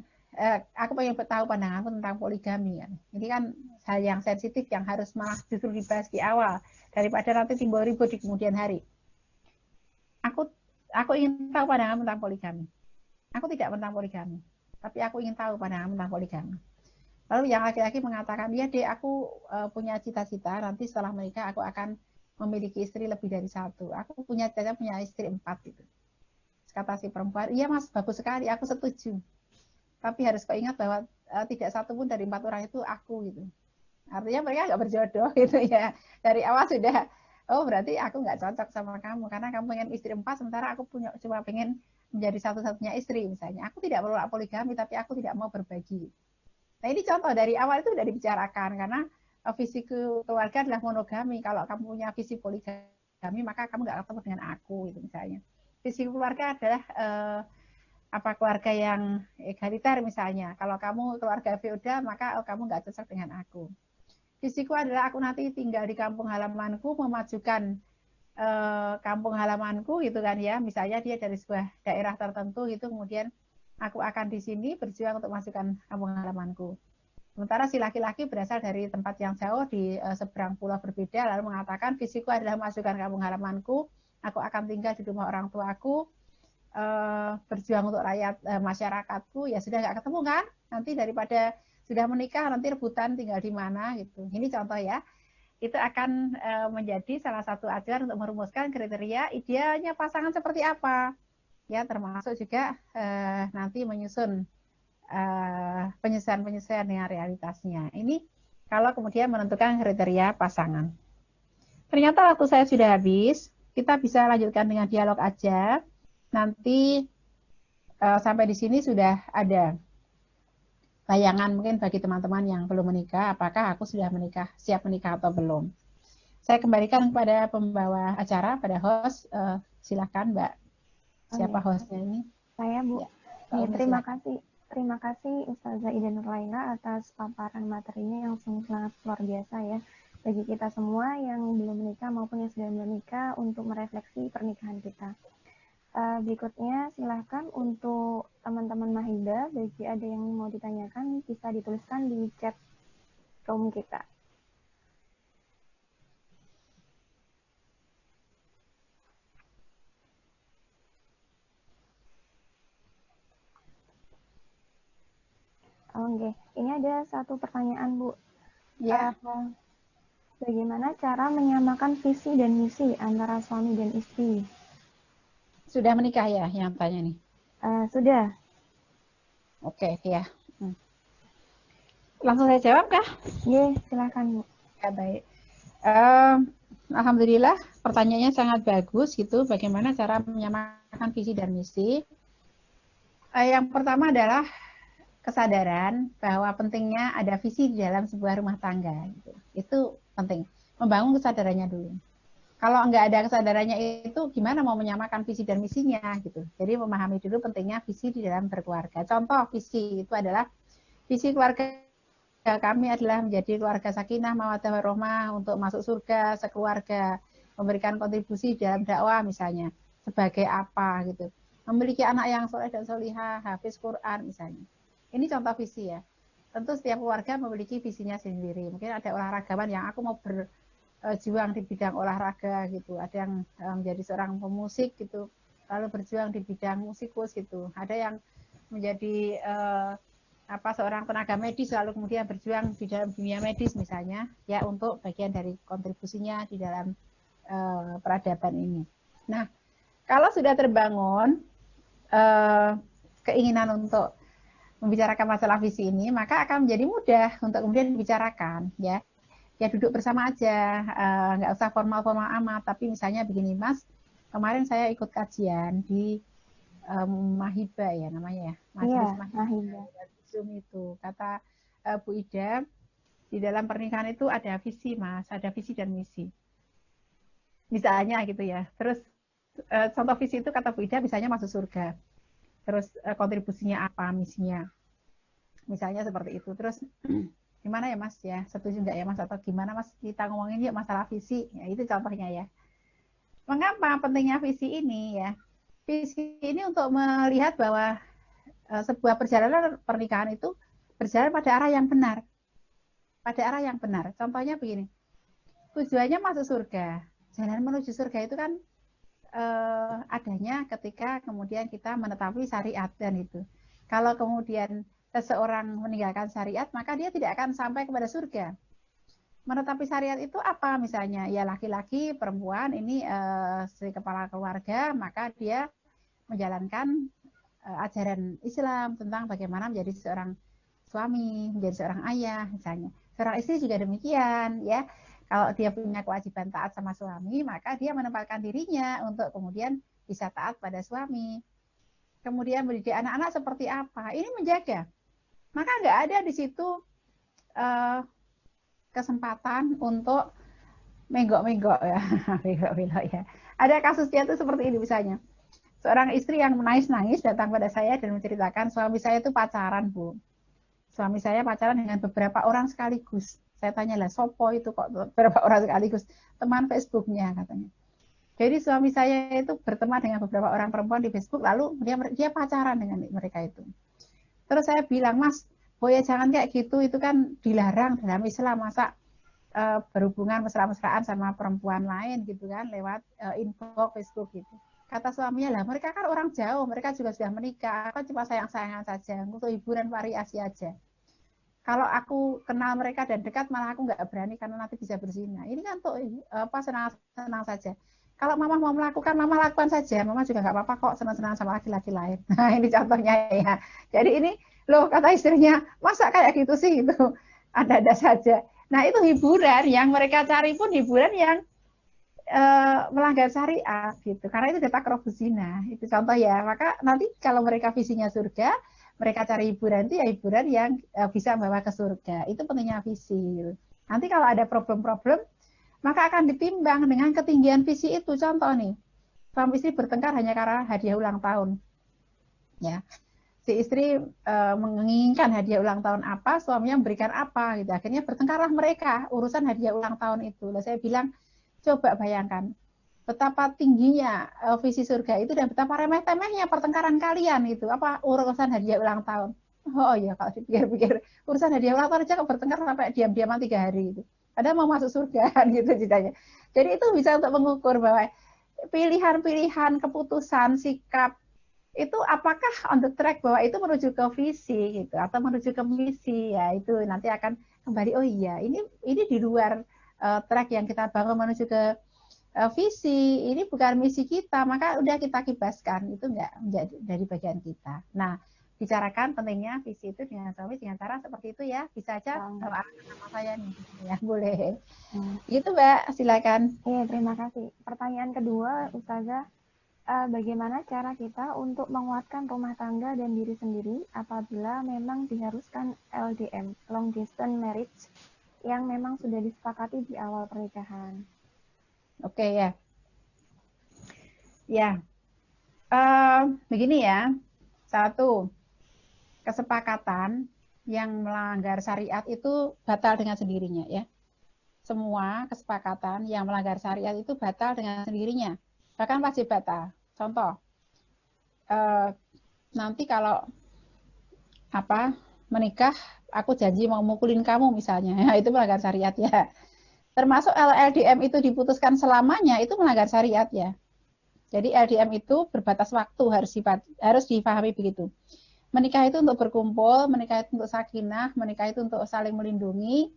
A: aku pengen tahu pandanganku tentang poligami kan. Ini kan hal yang sensitif yang harus malah justru dibahas di awal daripada nanti timbul ribut di kemudian hari. Aku ingin tahu pandangan tentang poligami. Aku tidak tentang poligami, tapi aku ingin tahu pandangan tentang poligami. Lalu yang laki-laki mengatakan, ya deh aku punya cita-cita nanti setelah menikah aku akan memiliki istri lebih dari satu. Aku punya cita-cita punya istri 4 gitu. Kata si perempuan, iya mas bagus sekali, aku setuju. Tapi harus kau ingat bahwa tidak satu pun dari 4 orang itu aku gitu. Artinya mereka nggak berjodoh gitu ya. Dari awal sudah, oh berarti aku nggak cocok sama kamu karena kamu pengen istri 4 sementara aku punya cuma pengen menjadi satu-satunya istri misalnya. Aku tidak perlu poligami tapi aku tidak mau berbagi. Nah ini contoh dari awal itu sudah dibicarakan karena visi keluarga adalah monogami. Kalau kamu punya visi poligami maka kamu nggak ketemu dengan aku gitu misalnya. Visi keluarga adalah keluarga yang egaliter misalnya. Kalau kamu keluarga feodal maka kamu nggak cocok dengan aku. Visiku adalah aku nanti tinggal di kampung halamanku, memajukan kampung halamanku gitu kan ya. Misalnya dia dari sebuah daerah tertentu gitu, kemudian aku akan di sini berjuang untuk memajukan kampung halamanku. Sementara si laki-laki berasal dari tempat yang jauh di seberang pulau berbeda, lalu mengatakan visiku adalah memajukan kampung halamanku, aku akan tinggal di rumah orang tuaku, berjuang untuk rakyat masyarakatku, ya sudah nggak ketemu kan? Nanti daripada sudah menikah nanti rebutan tinggal di mana gitu. Ini contoh ya. Itu akan menjadi salah satu acuan untuk merumuskan kriteria idealnya pasangan seperti apa. Ya, termasuk juga nanti menyusun penyesuaian-penyesuaian dengan realitasnya. Ini kalau kemudian menentukan kriteria pasangan. Ternyata waktu saya sudah habis. Kita bisa lanjutkan dengan dialog aja. Nanti sampai di sini sudah ada bayangan mungkin bagi teman-teman yang belum menikah, apakah aku sudah menikah, siap menikah atau belum. Saya kembalikan kepada pembawa acara, pada host. Silakan Mbak. Siapa hostnya ini?
B: Saya Bu. Ya, terima kasih Ustazah Ida Nurlaina atas paparan materinya yang sangat luar biasa ya bagi kita semua yang belum menikah maupun yang sudah menikah untuk merefleksi pernikahan kita. Berikutnya silahkan untuk teman-teman Mahida, bagi ada yang mau ditanyakan bisa dituliskan di chat room kita. Oke, ini ada satu pertanyaan Bu.
A: Ya.
B: Bagaimana cara menyamakan visi dan misi antara suami dan istri?
A: Sudah menikah ya yang tanya nih?
B: Sudah.
A: Oke, ya. Langsung saya jawab kah?
B: Iya, silakan Bu.
A: Ya, baik. Alhamdulillah pertanyaannya sangat bagus gitu. Bagaimana cara menyamakan visi dan misi? Yang pertama adalah kesadaran bahwa pentingnya ada visi di dalam sebuah rumah tangga. Gitu. Itu penting. Membangun kesadarannya dulu. Kalau nggak ada kesadarannya itu gimana mau menyamakan visi dan misinya gitu. Jadi memahami dulu pentingnya visi di dalam berkeluarga. Contoh visi itu adalah visi keluarga kami adalah menjadi keluarga sakinah, mawaddah warahmah untuk masuk surga sekeluarga, memberikan kontribusi dalam dakwah misalnya sebagai apa gitu. Memiliki anak yang soleh dan solihah, hafiz Quran misalnya. Ini contoh visi ya. Tentu setiap keluarga memiliki visinya sendiri. Mungkin ada olahragawan yang aku mau berjuang di bidang olahraga gitu. Ada yang menjadi seorang pemusik gitu, lalu berjuang di bidang musikus gitu. Ada yang menjadi seorang tenaga medis lalu kemudian berjuang di dalam dunia medis misalnya ya untuk bagian dari kontribusinya di dalam peradaban ini. Nah, kalau sudah terbangun keinginan untuk membicarakan masalah visi ini, maka akan menjadi mudah untuk kemudian dibicarakan ya. Ya duduk bersama aja, nggak usah formal-formal amat, tapi misalnya begini Mas, kemarin saya ikut kajian di Mahiba ya namanya ya, Majelis
B: Iya,
A: Mahiba.
B: Mahida.
A: Zoom itu kata Bu Ida di dalam pernikahan itu ada visi Mas, ada visi dan misi misalnya gitu ya. Terus contoh visi itu kata Bu Ida misalnya masuk surga, terus kontribusinya apa, misinya misalnya seperti itu. Terus gimana ya Mas ya, setuju nggak ya Mas atau gimana Mas, kita ngomongin yuk masalah visi ya, itu contohnya ya. Mengapa pentingnya visi ini ya? Visi ini untuk melihat bahwa sebuah perjalanan pernikahan itu berjalan pada arah yang benar, pada arah yang benar. Contohnya begini, tujuannya masuk surga. Jalan menuju surga itu kan adanya ketika kemudian kita menetapi syariat dan itu. Kalau kemudian seseorang meninggalkan syariat, maka dia tidak akan sampai kepada surga. Menetapi syariat itu apa misalnya? Ya laki-laki, perempuan ini si kepala keluarga, maka dia menjalankan ajaran Islam tentang bagaimana menjadi seorang suami, menjadi seorang ayah misalnya. Seorang istri juga demikian ya. Kalau dia punya kewajiban taat sama suami, maka dia menempatkan dirinya untuk kemudian bisa taat pada suami. Kemudian mendidik anak-anak seperti apa? Ini menjaga. Maka nggak ada di situ uh, kesempatan untuk menggok-menggok ya, menggok-menggok ya. Ada kasusnya itu seperti ini misalnya. Seorang istri yang menangis-nangis datang pada saya dan menceritakan suami saya itu pacaran, Bu. Suami saya pacaran dengan beberapa orang sekaligus. Saya tanya lah, sopo itu kok beberapa orang sekaligus? Teman Facebooknya katanya. Jadi suami saya itu berteman dengan beberapa orang perempuan di Facebook, lalu dia pacaran dengan mereka itu. Terus saya bilang, Mas, ya jangan kayak gitu, itu kan dilarang dalam Islam, masa berhubungan mesra-mesraan sama perempuan lain gitu kan, lewat info Facebook gitu. Kata suaminya, lah mereka kan orang jauh, mereka juga sudah menikah, aku cuma sayang-sayangan saja, untuk hiburan variasi aja. Kalau aku kenal mereka dan dekat, malah aku nggak berani karena nanti bisa berzina. Ini kan untuk senang-senang saja. Kalau mama mau melakukan, mama lakukan saja. Mama juga nggak apa-apa kok senang-senang sama laki-laki lain. Nah ini contohnya ya. Jadi ini loh kata istrinya, masa kayak gitu sih itu ada-ada saja. Nah itu hiburan yang mereka cari pun hiburan yang melanggar syariat gitu. Karena itu data zina. Itu contoh ya. Maka nanti kalau mereka visinya surga, mereka cari hiburan itu ya hiburan yang bisa membawa ke surga. Itu pentingnya visi. Gitu. Nanti kalau ada problem-problem, maka akan ditimbang dengan ketinggian visi itu. Contoh nih, suami istri bertengkar hanya karena hadiah ulang tahun. Ya, si istri menginginkan hadiah ulang tahun apa, suaminya memberikan apa, gitu. Akhirnya bertengkarlah mereka urusan hadiah ulang tahun itu. Lalu saya bilang, coba bayangkan betapa tingginya visi surga itu dan betapa remeh-temehnya pertengkaran kalian itu apa urusan hadiah ulang tahun. Oh iya kalau dipikir-pikir urusan hadiah ulang tahun aja kok bertengkar sampai diam-diaman 3 hari itu. Ada mau masuk surga gitu ceritanya. Jadi itu bisa untuk mengukur bahwa pilihan-pilihan keputusan sikap itu apakah on the track bahwa itu menuju ke visi gitu atau menuju ke misi ya itu nanti akan kembali oh iya ini di luar track yang kita bangun menuju ke visi, ini bukan misi kita, maka udah kita kibaskan, itu enggak menjadi dari bagian kita. Nah, bicarakan pentingnya visi itu dengan suami dengan cara seperti itu ya, bisa aja bawa nama saya nih, ya boleh. Gitu Mbak, silakan.
B: Iya, terima kasih. Pertanyaan kedua, Ustazah, bagaimana cara kita untuk menguatkan rumah tangga dan diri sendiri apabila memang diharuskan LDM, long distance marriage, yang memang sudah disepakati di awal pernikahan?
A: Oke ya. Ya, begini ya. Satu, kesepakatan yang melanggar syariat itu batal dengan sendirinya ya. Semua kesepakatan yang melanggar syariat itu batal dengan sendirinya. Bahkan wajib batal. Contoh, nanti kalau menikah, aku janji mau mukulin kamu misalnya, ya, itu melanggar syariat ya. Termasuk LDM itu diputuskan selamanya, itu melanggar syariat ya. Jadi LDM itu berbatas waktu, harus dipahami begitu. Menikah itu untuk berkumpul, menikah itu untuk sakinah, menikah itu untuk saling melindungi,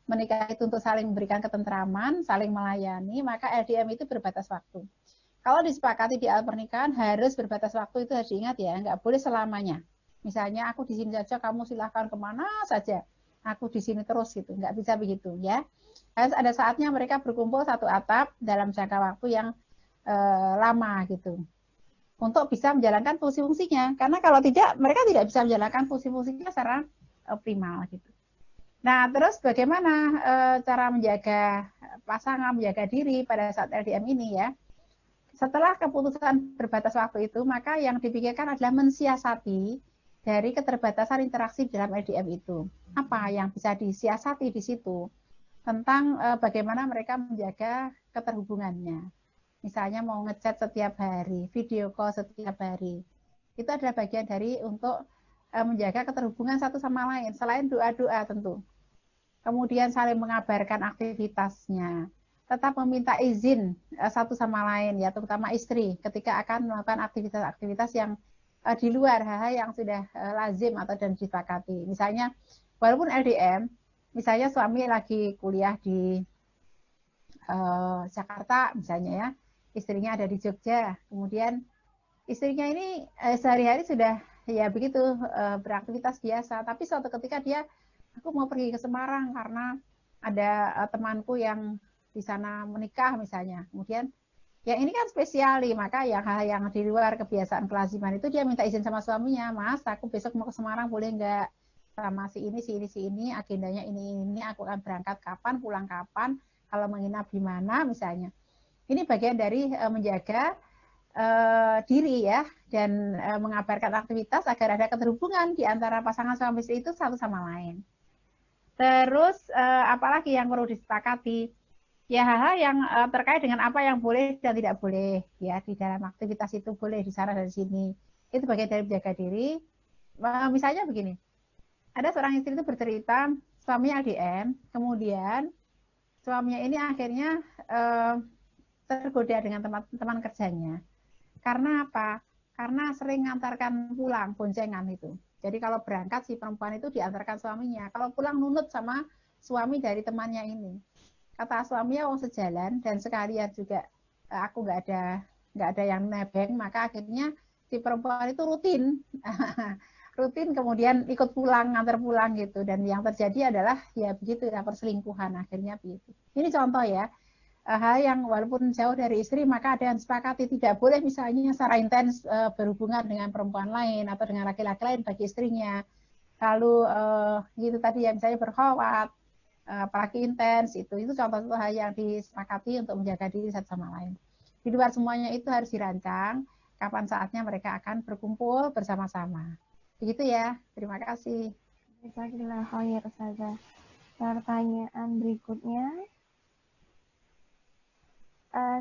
A: menikah itu untuk saling memberikan ketentraman, saling melayani, maka LDM itu berbatas waktu. Kalau disepakati di awal pernikahan harus berbatas waktu, itu harus diingat ya, nggak boleh selamanya. Misalnya aku di sini saja, kamu silahkan kemana saja, aku di sini terus gitu, nggak bisa begitu ya. Harus ada saatnya mereka berkumpul satu atap dalam jangka waktu yang lama gitu, untuk bisa menjalankan fungsi-fungsinya. Karena kalau tidak, mereka tidak bisa menjalankan fungsi-fungsinya secara optimal gitu. Nah, terus bagaimana cara menjaga pasangan, menjaga diri pada saat LDM ini ya? Setelah keputusan berbatas waktu itu, maka yang dipikirkan adalah mensiasati dari keterbatasan interaksi dalam LDM itu. Apa yang bisa disiasati di situ? Tentang bagaimana mereka menjaga keterhubungannya. Misalnya mau ngechat setiap hari, video call setiap hari. Itu adalah bagian dari untuk menjaga keterhubungan satu sama lain, selain doa-doa tentu. Kemudian saling mengabarkan aktivitasnya. Tetap meminta izin satu sama lain, ya terutama istri, ketika akan melakukan aktivitas-aktivitas yang di luar hal-hal yang sudah lazim atau dan disepakati. Misalnya, walaupun LDM, misalnya suami lagi kuliah di Jakarta misalnya ya, istrinya ada di Jogja, kemudian istrinya ini sehari-hari sudah ya begitu beraktivitas biasa, tapi suatu ketika dia, aku mau pergi ke Semarang karena ada temanku yang di sana menikah misalnya, kemudian ya ini kan spesial nih, maka yang hal yang di luar kebiasaan kelaziman itu dia minta izin sama suaminya, Mas aku besok mau ke Semarang boleh nggak, sama si ini agendanya ini aku akan berangkat kapan, pulang kapan, kalau menginap di mana misalnya. Ini bagian dari menjaga diri ya, dan mengabarkan aktivitas agar ada keterhubungan di antara pasangan suami istri itu satu sama lain. Terus apalagi yang perlu disepakati? Ya hal-hal yang terkait dengan apa yang boleh dan tidak boleh ya di dalam aktivitas itu, boleh di sana dan di sini. Itu bagian dari menjaga diri. Misalnya begini, ada seorang istri itu bercerita suaminya LDM, kemudian suaminya ini akhirnya tergoda dengan teman-teman kerjanya. Karena apa? Karena sering ngantarkan pulang boncengan itu. Jadi kalau berangkat si perempuan itu diantarkan suaminya. Kalau pulang nunut sama suami dari temannya ini. Kata suaminya, oh sejalan dan sekalian juga aku nggak ada yang nebeng, maka akhirnya si perempuan itu rutin rutin kemudian ikut pulang, ngantar pulang gitu, dan yang terjadi adalah ya begitu ya, perselingkuhan akhirnya begitu. Ini contoh ya, hal yang walaupun jauh dari istri maka ada yang sepakati, tidak boleh misalnya secara intens berhubungan dengan perempuan lain atau dengan laki-laki lain bagi istrinya. Lalu gitu tadi ya, misalnya berkhawat, apalagi intens, itu contoh-contoh hal yang disepakati untuk menjaga diri satu sama lain. Di luar semuanya itu harus dirancang kapan saatnya mereka akan berkumpul bersama-sama. Begitu ya, terima kasih.
B: Jazakallah khair, Ustazah. Pertanyaan berikutnya,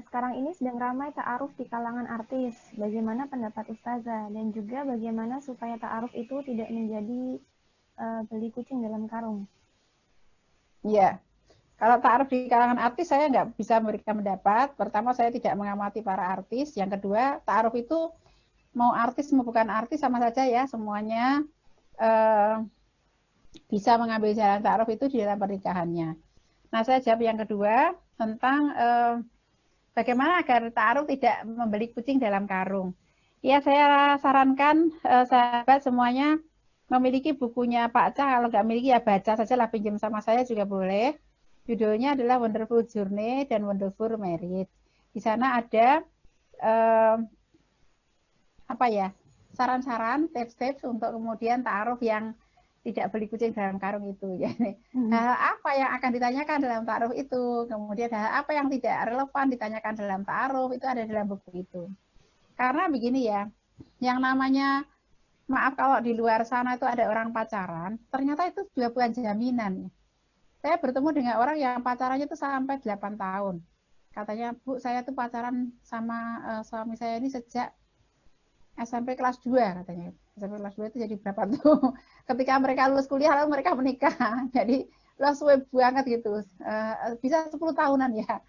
B: sekarang ini sedang ramai ta'aruf di kalangan artis. Bagaimana pendapat Ustazah? Dan juga bagaimana supaya ta'aruf itu tidak menjadi beli kucing dalam karung?
A: Iya, kalau ta'aruf di kalangan artis saya nggak bisa memberikan pendapat. Pertama, saya tidak mengamati para artis. Yang kedua, ta'aruf itu mau artis mau bukan artis sama saja ya, semuanya bisa mengambil jalan ta'aruf itu di dalam pernikahannya. Nah, saya jawab yang kedua tentang bagaimana agar ta'aruf tidak membeli kucing dalam karung. Ya, saya sarankan sahabat semuanya memiliki bukunya Pak Cah. Kalau nggak memiliki ya baca saja lah, pinjam sama saya juga boleh. Judulnya adalah Wonderful Journey dan Wonderful Marriage. Di sana ada apa ya, saran-saran, tips-tips untuk kemudian ta'aruf yang tidak beli kucing dalam karung itu. Jadi hal apa yang akan ditanyakan dalam ta'aruf itu, kemudian hal apa yang tidak relevan ditanyakan dalam ta'aruf, itu ada dalam buku itu. Karena begini ya, yang namanya, maaf kalau di luar sana itu ada orang pacaran, ternyata itu juga bukan jaminan. Saya bertemu dengan orang yang pacarannya itu sampai 8 tahun. Katanya, Bu, saya tuh pacaran sama suami saya ini sejak SMP kelas 2 katanya. SMP kelas 2 itu jadi berapa tuh? Ketika mereka lulus kuliah lalu mereka menikah. Jadi suwe banget gitu. Bisa 10 tahunan ya.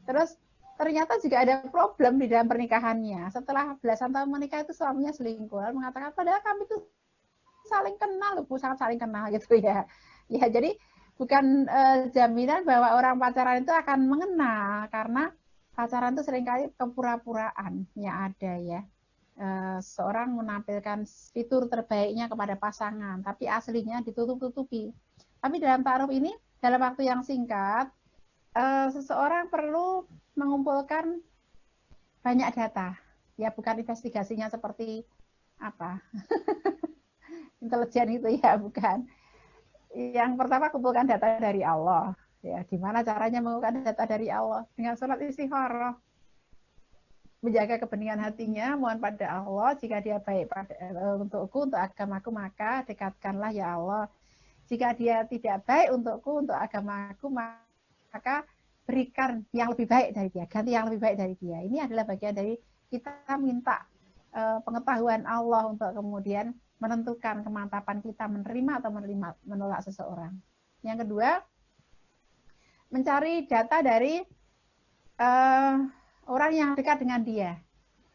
A: Terus ternyata juga ada problem di dalam pernikahannya. Setelah belasan tahun menikah itu suaminya selingkuh. Lalu mengatakan padahal kami tuh saling kenal, Bu, sangat saling kenal gitu ya. Ya, jadi bukan jaminan bahwa orang pacaran itu akan mengenal, karena pacaran itu seringkali kepura-puraan yang ada ya. Seorang menampilkan fitur terbaiknya kepada pasangan, tapi aslinya ditutup-tutupi. Tapi dalam ta'aruf ini, dalam waktu yang singkat, seseorang perlu mengumpulkan banyak data. Ya, bukan investigasinya seperti apa intelijen itu ya, bukan. Yang pertama, kumpulkan data dari Allah. Ya, gimana caranya mengumpulkan data dari Allah? Dengan sholat istikharah, menjaga kebeningan hatinya, mohon pada Allah, jika dia baik untukku, untuk agamaku, maka dekatkanlah ya Allah. Jika dia tidak baik untukku, untuk agamaku, maka berikan yang lebih baik dari dia, ganti yang lebih baik dari dia. Ini adalah bagian dari kita minta pengetahuan Allah untuk kemudian menentukan kemantapan kita menerima atau menolak seseorang. Yang kedua, mencari data dari orang yang dekat dengan dia.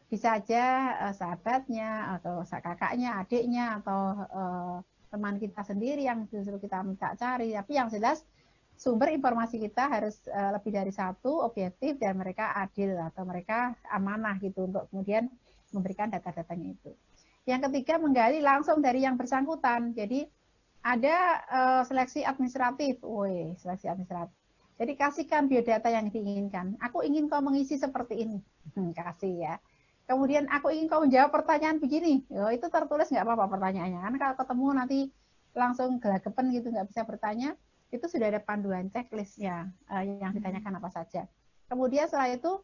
A: Bisa aja sahabatnya, atau kakaknya, adiknya, atau teman kita sendiri yang justru kita minta cari. Tapi yang jelas sumber informasi kita harus lebih dari satu, objektif, dan mereka adil atau mereka amanah gitu untuk kemudian memberikan data-datanya itu. Yang ketiga, menggali langsung dari yang bersangkutan. Jadi ada seleksi administratif. Woi, seleksi administratif. Jadi kasihkan biodata yang diinginkan. Aku ingin kau mengisi seperti ini. Kasih ya. Kemudian aku ingin kau menjawab pertanyaan begini. Itu tertulis nggak apa-apa pertanyaannya. Karena kalau ketemu nanti langsung gelagapan gitu, nggak bisa bertanya, itu sudah ada panduan checklistnya yang ditanyakan apa saja. Kemudian setelah itu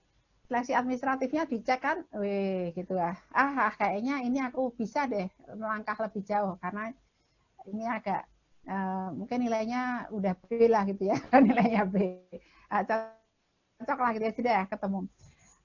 A: seleksi administratifnya dicek kan, gitu lah. Kayaknya ini aku bisa deh melangkah lebih jauh karena ini agak mungkin nilainya udah B lah gitu ya, nilainya B. Cocok lah gitu ya, sudah ketemu.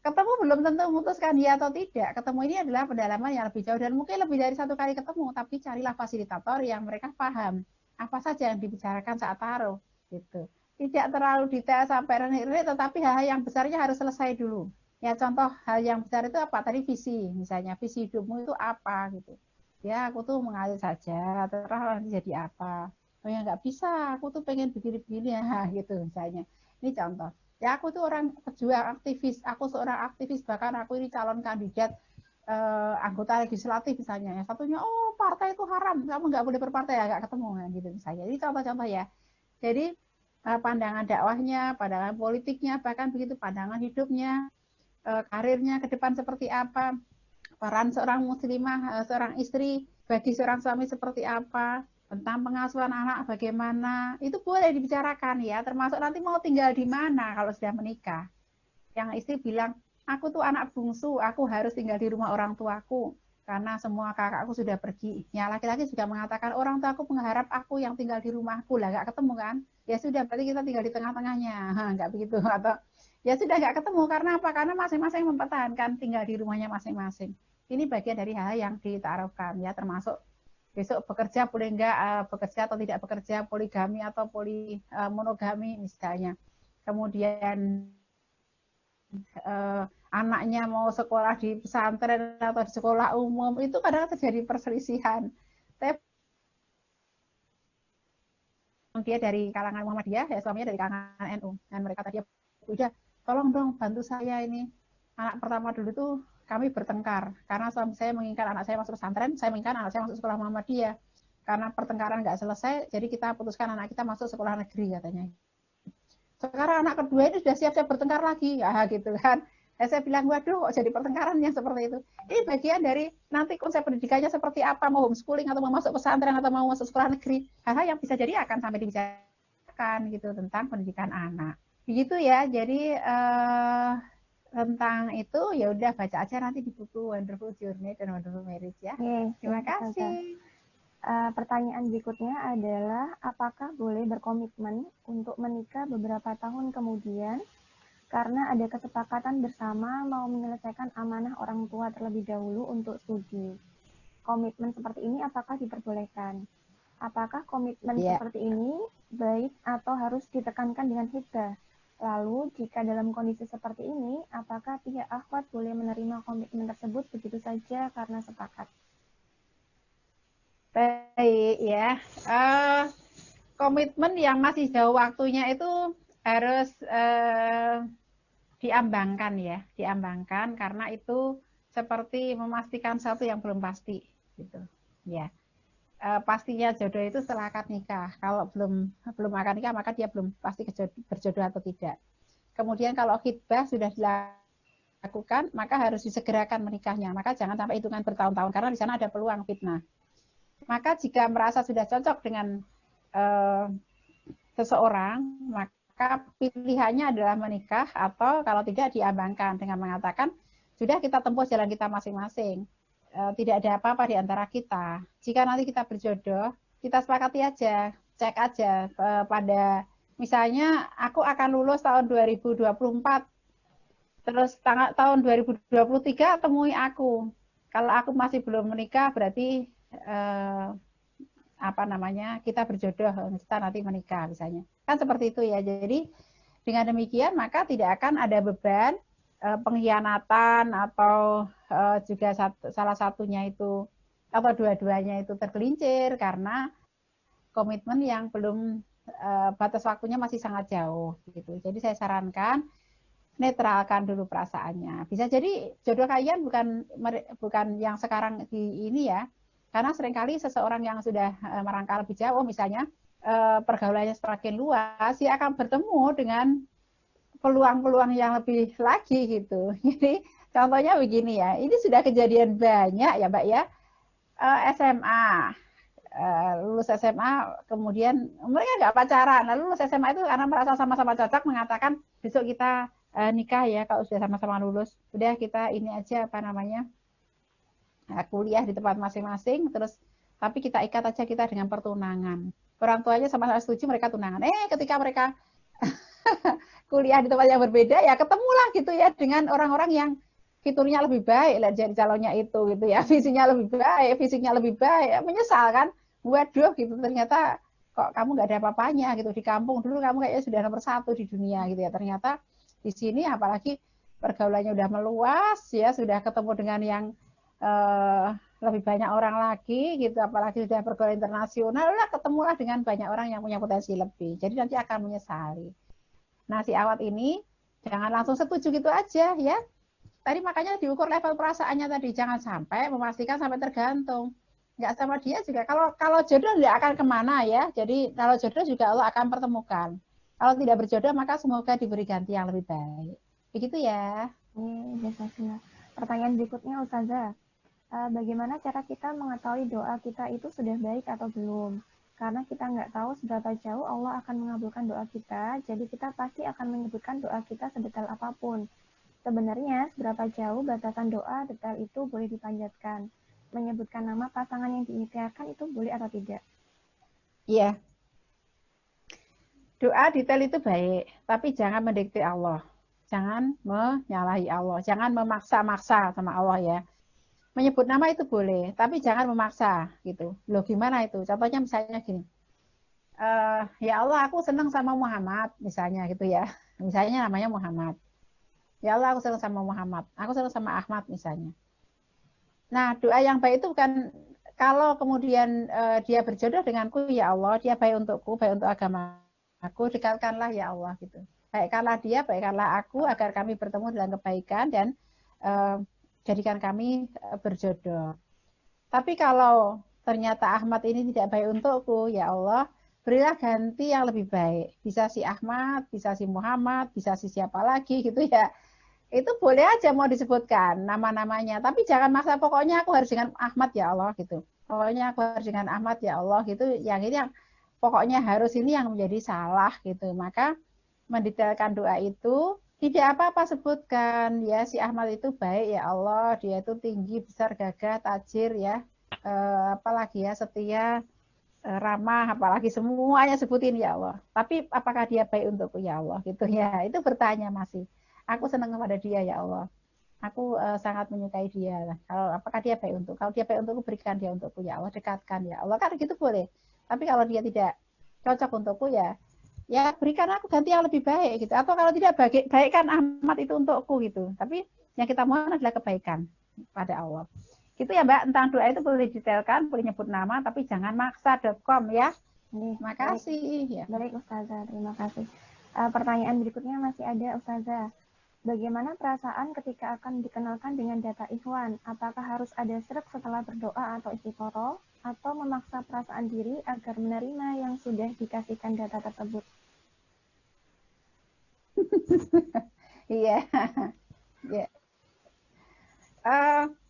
A: Ketemu belum tentu memutuskan ya atau tidak. Ketemu ini adalah pendalaman yang lebih jauh dan mungkin lebih dari satu kali ketemu, tapi carilah fasilitator yang mereka paham apa saja yang dibicarakan saat taruh gitu. Tidak terlalu detail sampai renik-renik, tetapi hal-hal yang besarnya harus selesai dulu. Ya, contoh hal yang besar itu apa? Tadi visi, misalnya visi hidupmu itu apa gitu. Ya, aku tuh mengalir saja, terserah nanti jadi apa. Oh ya, nggak bisa, aku tuh pengen begini-begini ya, gitu misalnya. Ini contoh. Ya, aku tuh orang pejuang aktivis, aku seorang aktivis, bahkan aku ini calon kandidat anggota legislatif misalnya. Yang satunya, oh partai itu haram, kamu nggak boleh berpartai ya, nggak ketemu ya, gitu misalnya. Ini contoh-contoh ya. Jadi pandangan dakwahnya, pandangan politiknya, bahkan begitu pandangan hidupnya, karirnya ke depan seperti apa, peran seorang muslimah, seorang istri bagi seorang suami seperti apa, tentang pengasuhan anak bagaimana, itu boleh dibicarakan ya, termasuk nanti mau tinggal di mana kalau sudah menikah. Yang istri bilang, aku tuh anak bungsu, aku harus tinggal di rumah orang tuaku karena semua kakakku sudah pergi. Ya, laki-laki juga mengatakan, orang tuaku mengharap aku yang tinggal di rumahku lah, nggak ketemu kan? Ya sudah, berarti kita tinggal di tengah-tengahnya, nggak begitu. Atau ya sudah nggak ketemu, karena apa? Karena masing-masing mempertahankan tinggal di rumahnya masing-masing. Ini bagian dari hal yang ditaruhkan ya, termasuk besok bekerja boleh enggak, bekerja atau tidak bekerja, poligami atau monogami misalnya. Kemudian anaknya mau sekolah di pesantren atau di sekolah umum, itu kadang terjadi perselisihan. Tapi dia dari kalangan Muhammadiyah, ya suaminya dari kalangan NU. Dan mereka tadi, udah tolong dong bantu saya ini. Anak pertama dulu tuh kami bertengkar karena suami saya menginginkan anak saya masuk pesantren, saya menginginkan anak saya masuk sekolah Muhammadiyah. Karena pertengkaran nggak selesai, jadi kita putuskan anak kita masuk sekolah negeri katanya. Sekarang anak kedua ini sudah siap-siap bertengkar lagi, ya gitu kan. Saya bilang, waduh, kok jadi pertengkaran yang seperti itu. Ini bagian dari nanti konsep pendidikannya seperti apa, mau homeschooling atau mau masuk pesantren atau mau masuk sekolah negeri. Hal-hal yang bisa jadi akan sampai dibicarakan gitu tentang pendidikan anak. Begitu ya. Jadi tentang itu ya udah baca aja nanti di buku Wonderful Journey dan Wonderful Marriage ya. Terima kasih.
B: Pertanyaan berikutnya adalah apakah boleh berkomitmen untuk menikah beberapa tahun kemudian karena ada kesepakatan bersama mau menyelesaikan amanah orang tua terlebih dahulu untuk studi. Komitmen seperti ini apakah diperbolehkan? Apakah komitmen seperti ini baik atau harus ditekankan dengan hibah? Lalu, jika dalam kondisi seperti ini, apakah pihak akhwat boleh menerima komitmen tersebut begitu saja karena sepakat?
A: Baik ya. Komitmen yang masih jauh waktunya itu harus diambangkan ya, diambangkan karena itu seperti memastikan sesuatu yang belum pasti gitu ya. Pastinya jodoh itu setelah akad nikah. Kalau belum akad nikah maka dia belum pasti berjodoh atau tidak. Kemudian kalau khitbah sudah dilakukan maka harus disegerakan menikahnya. Maka jangan sampai hitungan bertahun-tahun karena di sana ada peluang fitnah. Maka jika merasa sudah cocok dengan seseorang, maka pilihannya adalah menikah atau kalau tidak diambangkan dengan mengatakan sudah kita tempuh jalan kita masing-masing. Tidak ada apa-apa di antara kita. Jika nanti kita berjodoh, kita sepakati aja, cek aja pada misalnya aku akan lulus tahun 2024, terus tahun 2023 temui aku. Kalau aku masih belum menikah berarti kita berjodoh, kita nanti menikah misalnya. Kan seperti itu ya. Jadi dengan demikian maka tidak akan ada beban pengkhianatan atau juga salah satunya itu atau dua-duanya itu tergelincir karena komitmen yang belum batas waktunya masih sangat jauh gitu. Jadi saya sarankan netralkan dulu perasaannya. Bisa jadi jodoh kalian bukan yang sekarang di ini ya. Karena seringkali seseorang yang sudah merangkak lebih jauh misalnya pergaulannya semakin luas, dia akan bertemu dengan peluang-peluang yang lebih lagi gitu. Jadi contohnya begini ya, ini sudah kejadian banyak ya Mbak ya, SMA, lulus SMA kemudian mereka nggak pacaran, lalu lulus SMA itu karena merasa sama-sama cocok mengatakan besok kita nikah ya kalau sudah sama-sama lulus, udah kita ini aja kuliah di tempat masing-masing, terus tapi kita ikat aja kita dengan pertunangan. Orang tuanya sama-sama setuju mereka tunangan. Ketika mereka kuliah di tempat yang berbeda ya ketemulah gitu ya dengan orang-orang yang fiturnya lebih baik lah jadi calonnya itu gitu ya, visinya lebih baik, fisiknya lebih baik, menyesal kan, waduh gitu ternyata kok kamu nggak ada apa-apanya gitu, di kampung dulu kamu kayaknya sudah nomor 1 di dunia gitu ya, ternyata di sini apalagi pergaulannya udah meluas ya, sudah ketemu dengan yang lebih banyak orang lagi gitu, apalagi sudah pergaulan internasional, lah ketemulah dengan banyak orang yang punya potensi lebih, jadi nanti akan menyesali. Nah, si awat ini jangan langsung setuju gitu aja ya. Tadi makanya diukur level perasaannya tadi. Jangan sampai memastikan sampai tergantung. Nggak sama dia juga. Kalau jodoh nggak akan kemana ya. Jadi kalau jodoh juga Allah akan pertemukan. Kalau tidak berjodoh maka semoga diberi ganti yang lebih baik. Begitu ya.
B: Pertanyaan berikutnya Ustazah. Bagaimana cara kita mengetahui doa kita itu sudah baik atau belum? Karena kita nggak tahu seberapa jauh Allah akan mengabulkan doa kita, jadi kita pasti akan menyebutkan doa kita sedetail apapun. Sebenarnya, seberapa jauh batasan doa detail itu boleh dipanjatkan? Menyebutkan nama pasangan yang diikhtiarkan itu boleh atau tidak?
A: Iya. Doa detail itu baik, tapi jangan mendikte Allah. Jangan menyalahi Allah. Jangan memaksa-maksa sama Allah ya. Menyebut nama itu boleh, tapi jangan memaksa gitu. Loh gimana itu? Contohnya misalnya gini, ya Allah aku senang sama Muhammad misalnya gitu ya. Misalnya namanya Muhammad. Ya Allah aku senang sama Muhammad. Aku senang sama Ahmad misalnya. Nah doa yang baik itu bukan kalau kemudian dia berjodoh denganku, ya Allah, dia baik untukku, baik untuk agamaku, dekatkanlah ya Allah gitu. Baikkanlah dia, baikkanlah aku, agar kami bertemu dalam kebaikan dan jadikan kami berjodoh. Tapi kalau ternyata Ahmad ini tidak baik untukku, ya Allah, berilah ganti yang lebih baik. Bisa si Ahmad, bisa si Muhammad, bisa si siapa lagi gitu ya. Itu boleh aja mau disebutkan nama-namanya, tapi jangan maksa pokoknya aku harus dengan Ahmad ya Allah gitu. Pokoknya aku harus dengan Ahmad ya Allah gitu. Yang ini yang pokoknya harus ini yang menjadi salah gitu. Maka mendetailkan doa itu tidak apa-apa sebutkan ya si Ahmad itu baik ya Allah, dia itu tinggi, besar, gagah, tajir ya. Apalagi ya setia, ramah, apalagi semuanya sebutin ya Allah. Tapi apakah dia baik untukku ya Allah gitu ya. Itu bertanya masih. Aku senang kepada dia ya Allah. Aku sangat menyukai dia. Kalau apakah dia baik untuk? Kalau dia baik untukku, berikan dia untukku ya Allah, dekatkan ya Allah. Kan gitu boleh. Tapi kalau dia tidak cocok untukku ya, ya berikan aku ganti yang lebih baik gitu. Atau kalau tidak baikkan Ahmad itu untukku gitu. Tapi yang kita mohon adalah kebaikan pada Allah. Gitu ya Mbak, tentang doa itu boleh detailkan, boleh nyebut nama, tapi jangan maksa.com ya. Terima kasih.
B: Ya. Baik Ustazah, terima kasih. Pertanyaan berikutnya masih ada Ustazah. Bagaimana perasaan ketika akan dikenalkan dengan data ikhwan? Apakah harus ada syirik setelah berdoa atau istiqoroh? Atau memaksa perasaan diri agar menerima yang sudah dikasihkan data tersebut?
A: Iya. Ya.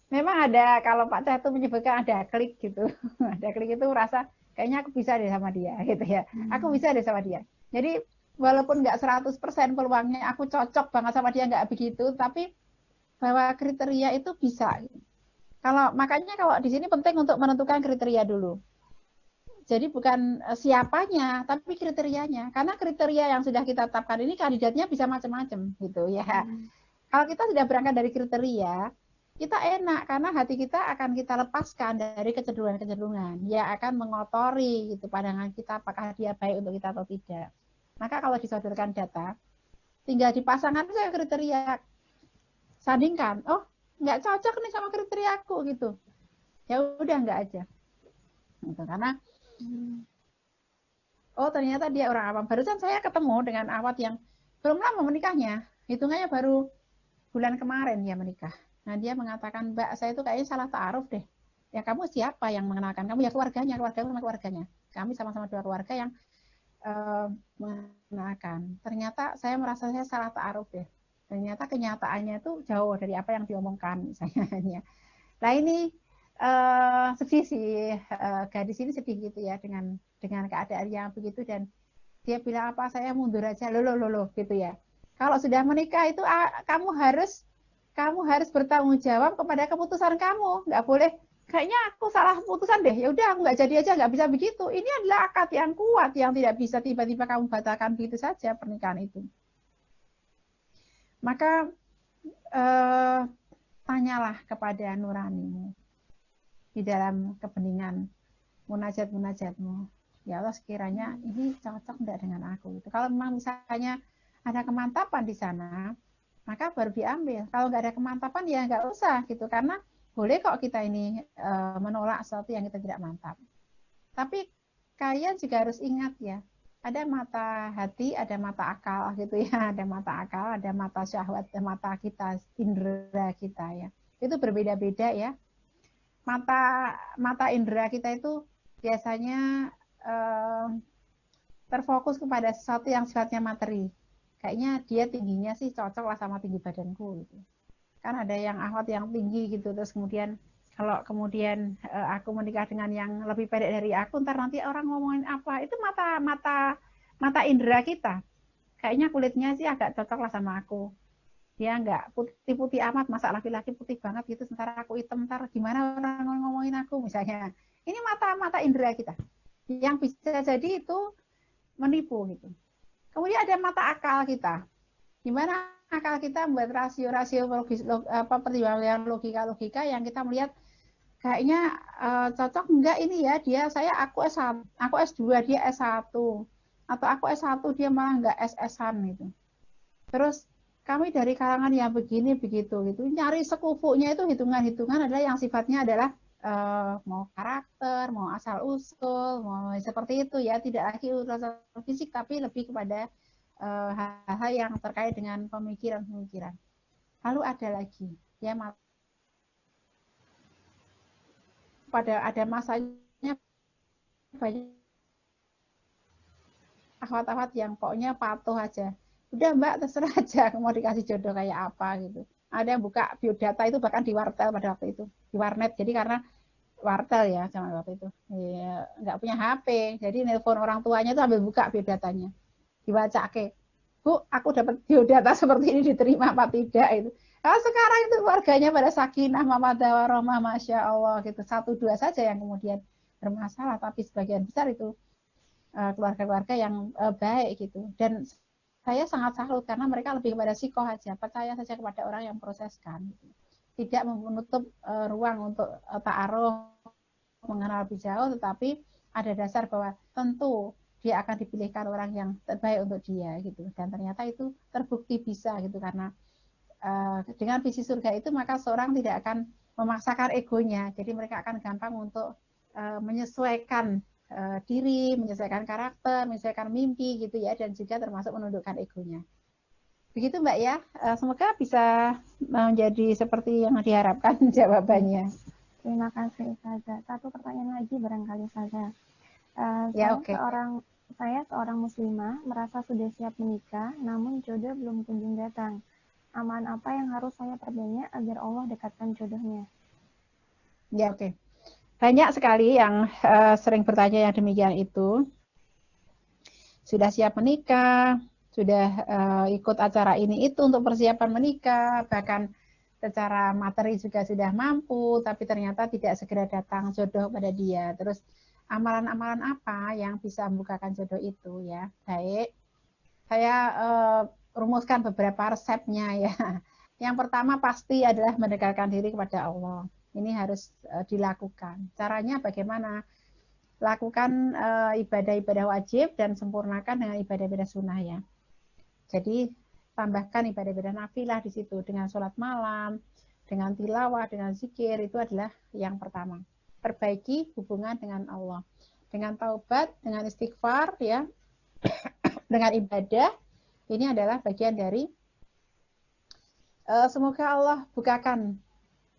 A: Memang ada, kalau Pak Cah itu menyebutkan ada klik gitu. Ada klik itu rasa kayaknya aku bisa deh sama dia gitu ya. Aku bisa deh sama dia. Jadi walaupun nggak 100% peluangnya aku cocok banget sama dia, nggak begitu, tapi bahwa kriteria itu bisa. Makanya kalau di sini penting untuk menentukan kriteria dulu. Jadi bukan siapanya, tapi kriterianya. Karena kriteria yang sudah kita tetapkan ini kandidatnya bisa macam-macam gitu ya. Kalau kita sudah berangkat dari kriteria, kita enak karena hati kita akan kita lepaskan dari kecenderungan-kecenderungan. Ya akan mengotori gitu pandangan kita apakah dia baik untuk kita atau tidak. Maka kalau disodorkan data, tinggal dipasangkan saja kriteria, sandingkan. Oh, nggak cocok nih sama kriteria aku gitu. Ya udah nggak aja. Gitu. Karena oh ternyata dia orang awam. Barusan saya ketemu dengan awat yang belum lama menikahnya. Hitungannya baru bulan kemarin dia menikah. Nah dia mengatakan, Mbak saya itu kayaknya salah ta'aruf deh. Ya kamu siapa yang mengenalkan kamu? Ya keluarganya sama keluarganya. Kami sama-sama dua keluarga yang mengenalkan. Ternyata saya merasa saya salah ta'aruf deh. Ternyata kenyataannya itu jauh dari apa yang diomongkan misalnya. Nah ini sedih sih, gadis ini sedih gitu ya dengan keadaan yang begitu, dan dia bilang apa, saya mundur aja loh gitu ya. Kalau sudah menikah itu kamu harus bertanggung jawab kepada keputusan kamu, nggak boleh kayaknya aku salah keputusan deh, ya udah aku nggak jadi aja, nggak bisa begitu. Ini adalah akad yang kuat yang tidak bisa tiba-tiba kamu batalkan begitu saja pernikahan itu. Maka tanyalah kepada nuranimu di dalam kebeningan munajat-munajatmu. Ya Allah, sekiranya ini cocok enggak dengan aku gitu. Kalau memang misalnya ada kemantapan di sana, maka baru diambil. Kalau nggak ada kemantapan ya nggak usah gitu, karena boleh kok kita ini menolak sesuatu yang kita tidak mantap. Tapi kalian juga harus ingat ya, ada mata hati, ada mata akal gitu ya, ada mata akal, ada mata syahwat, ada mata kita, indera kita ya. Itu berbeda-beda ya. Mata indera kita itu biasanya terfokus kepada sesuatu yang sifatnya materi. Kayaknya dia tingginya sih cocok lah sama tinggi badanku gitu. Kan ada yang ahwat yang tinggi gitu, terus kemudian kalau kemudian aku menikah dengan yang lebih pendek dari aku, ntar nanti orang ngomongin apa, itu mata indera kita. Kayaknya kulitnya sih agak cocok lah sama aku. Dia nggak putih-putih amat, masa laki-laki putih banget gitu, sementara aku hitam, ntar gimana orang ngomongin aku misalnya. Ini mata indera kita yang bisa jadi itu menipu gitu. Kemudian ada mata akal kita. Gimana akal kita membuat rasio-rasio logis, pertimbangan logika-logika yang kita melihat kayaknya cocok enggak ini ya, aku S2 dia S1, atau aku S1 dia malah enggak SS-an gitu. Terus kami dari kalangan yang begini begitu gitu. Nyari sekufunya itu hitungan-hitungan adalah yang sifatnya adalah mau karakter, mau asal usul, mau seperti itu ya, tidak lagi urusan fisik tapi lebih kepada hal-hal yang terkait dengan pemikiran-pemikiran. Lalu ada lagi ya, pada ada masanya banyak akhwat-akhwat yang pokoknya patuh aja. Udah Mbak, terserah aja mau dikasih jodoh kayak apa gitu. Ada yang buka biodata itu bahkan di wartel pada waktu itu, di warnet. Jadi karena wartel ya zaman waktu itu, ya, nggak punya HP, jadi nelpon orang tuanya tuh ambil buka biodatanya, dibaca ke, Bu, aku dapat biodata seperti ini, diterima apa tidak itu. Nah, sekarang itu keluarganya pada sakinah, mawaddah warahmah, masya Allah gitu. Satu dua saja yang kemudian bermasalah, tapi sebagian besar itu keluarga-keluarga yang baik gitu. Dan saya sangat salut karena mereka lebih kepada psikoh aja, percaya saja kepada orang yang proseskan, gitu. Tidak menutup ruang untuk ta'aruf, mengenal lebih jauh, tetapi ada dasar bahwa tentu dia akan dipilihkan orang yang terbaik untuk dia gitu. Dan ternyata itu terbukti bisa gitu, karena dengan visi surga itu maka seorang tidak akan memaksakan egonya, jadi mereka akan gampang untuk menyesuaikan diri, menyesuaikan karakter, menyesuaikan mimpi gitu ya, dan juga termasuk menundukkan egonya. Begitu Mbak ya, semoga bisa menjadi seperti yang diharapkan jawabannya.
B: Terima kasih Ustazah. Satu pertanyaan lagi barangkali Ustazah.
A: Ya, oke.
B: Saya seorang muslimah merasa sudah siap menikah, namun jodoh belum kunjung datang. Amalan apa yang harus saya perbanyak agar Allah dekatkan jodohnya?
A: Ya, oke. Banyak sekali yang sering bertanya yang demikian itu. Sudah siap menikah, sudah ikut acara ini itu untuk persiapan menikah, bahkan secara materi juga sudah mampu, tapi ternyata tidak segera datang jodoh pada dia. Terus amalan-amalan apa yang bisa membukakan jodoh itu ya? Baik, saya rumuskan beberapa resepnya ya. Yang pertama pasti adalah mendekatkan diri kepada Allah. Ini harus dilakukan. Caranya bagaimana? Lakukan ibadah-ibadah wajib dan sempurnakan dengan ibadah-ibadah sunnah ya. Jadi tambahkan ibadah-ibadah nafilah di situ dengan sholat malam, dengan tilawah, dengan zikir, itu adalah yang pertama. Perbaiki hubungan dengan Allah. Dengan taubat, dengan istighfar ya, dengan ibadah, ini adalah bagian dari semoga Allah bukakan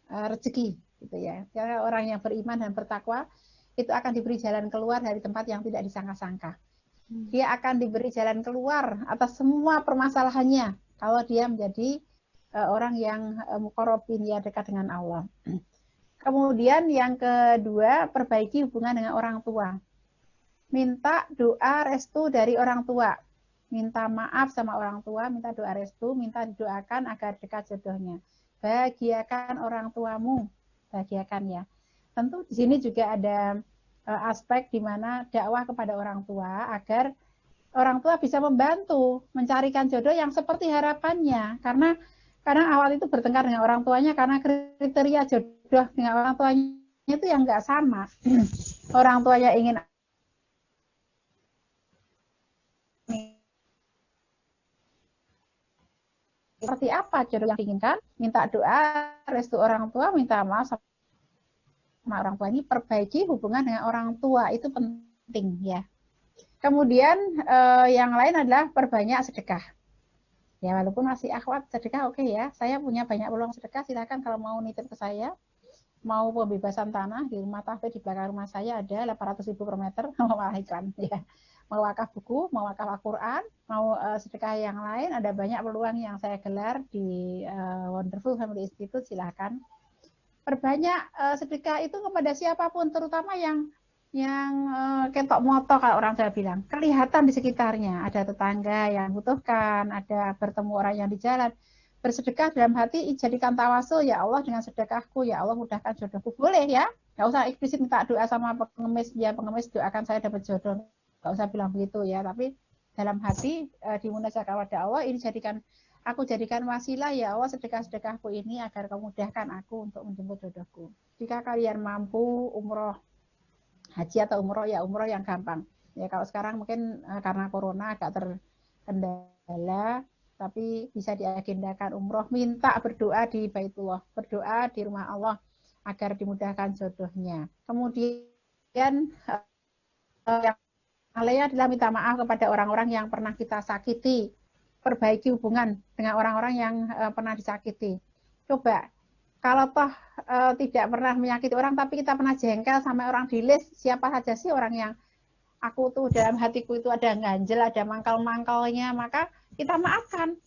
A: rezeki gitu ya. Karena orang yang beriman dan bertakwa itu akan diberi jalan keluar dari tempat yang tidak disangka-sangka. Dia akan diberi jalan keluar atas semua permasalahannya kalau dia menjadi orang yang muqarrabin, ya, dekat dengan Allah. Kemudian yang kedua, perbaiki hubungan dengan orang tua. Minta doa restu dari orang tua. Minta maaf sama orang tua, minta doa restu, minta didoakan agar dekat jodohnya. Bahagiakan orang tuamu, bahagiakan ya. Tentu di sini juga ada aspek di mana dakwah kepada orang tua agar orang tua bisa membantu mencarikan jodoh yang seperti harapannya. Karena kadang awal itu bertengkar dengan orang tuanya karena kriteria jodoh dengan orang tuanya itu yang nggak sama. Orang tuanya ingin seperti apa jodoh yang diinginkan, minta doa, restu orang tua, minta maaf sama orang tua. Ini perbaiki hubungan dengan orang tua, itu penting ya. Kemudian yang lain adalah perbanyak sedekah. Ya, walaupun masih akhwat sedekah oke ya. Saya punya banyak peluang sedekah, silakan kalau mau nitip ke saya. Mau pembebasan tanah di rumah Tahfidz di belakang rumah saya ada 800.000 per meter, mau iklan ya. Mau wakaf buku, mau wakaf Al-Quran, mau sedekah yang lain, ada banyak peluang yang saya gelar di Wonderful Family Institute, silahkan. Perbanyak sedekah itu kepada siapapun, terutama yang ketok moto kalau orang Jawa bilang, kelihatan di sekitarnya, ada tetangga yang butuhkan, ada bertemu orang yang di jalan, bersedekah dalam hati, jadikan tawasul, ya Allah dengan sedekahku, ya Allah mudahkan jodohku, boleh ya, nggak usah eksplisit minta doa sama pengemis, ya pengemis doakan saya dapat jodoh, nggak usah bilang begitu ya, tapi dalam hati dimunajat kepada Allah, ini aku jadikan wasilah, ya Allah sedekah-sedekahku ini agar kau mudahkan aku untuk menjemput jodohku. Jika kalian mampu umroh haji atau umroh, ya umroh yang gampang ya. Kalau sekarang mungkin karena corona agak terkendala, tapi bisa diagendakan umroh, minta berdoa di Baitullah, berdoa di rumah Allah, agar dimudahkan jodohnya. Kemudian yang lainnya adalah minta maaf kepada orang-orang yang pernah kita sakiti, perbaiki hubungan dengan orang-orang yang pernah disakiti. Coba kalau toh tidak pernah menyakiti orang tapi kita pernah jengkel sama orang di list, siapa saja sih orang yang aku tuh dalam hatiku itu ada ganjel, ada mangkal-mangkalnya, maka kita maafkan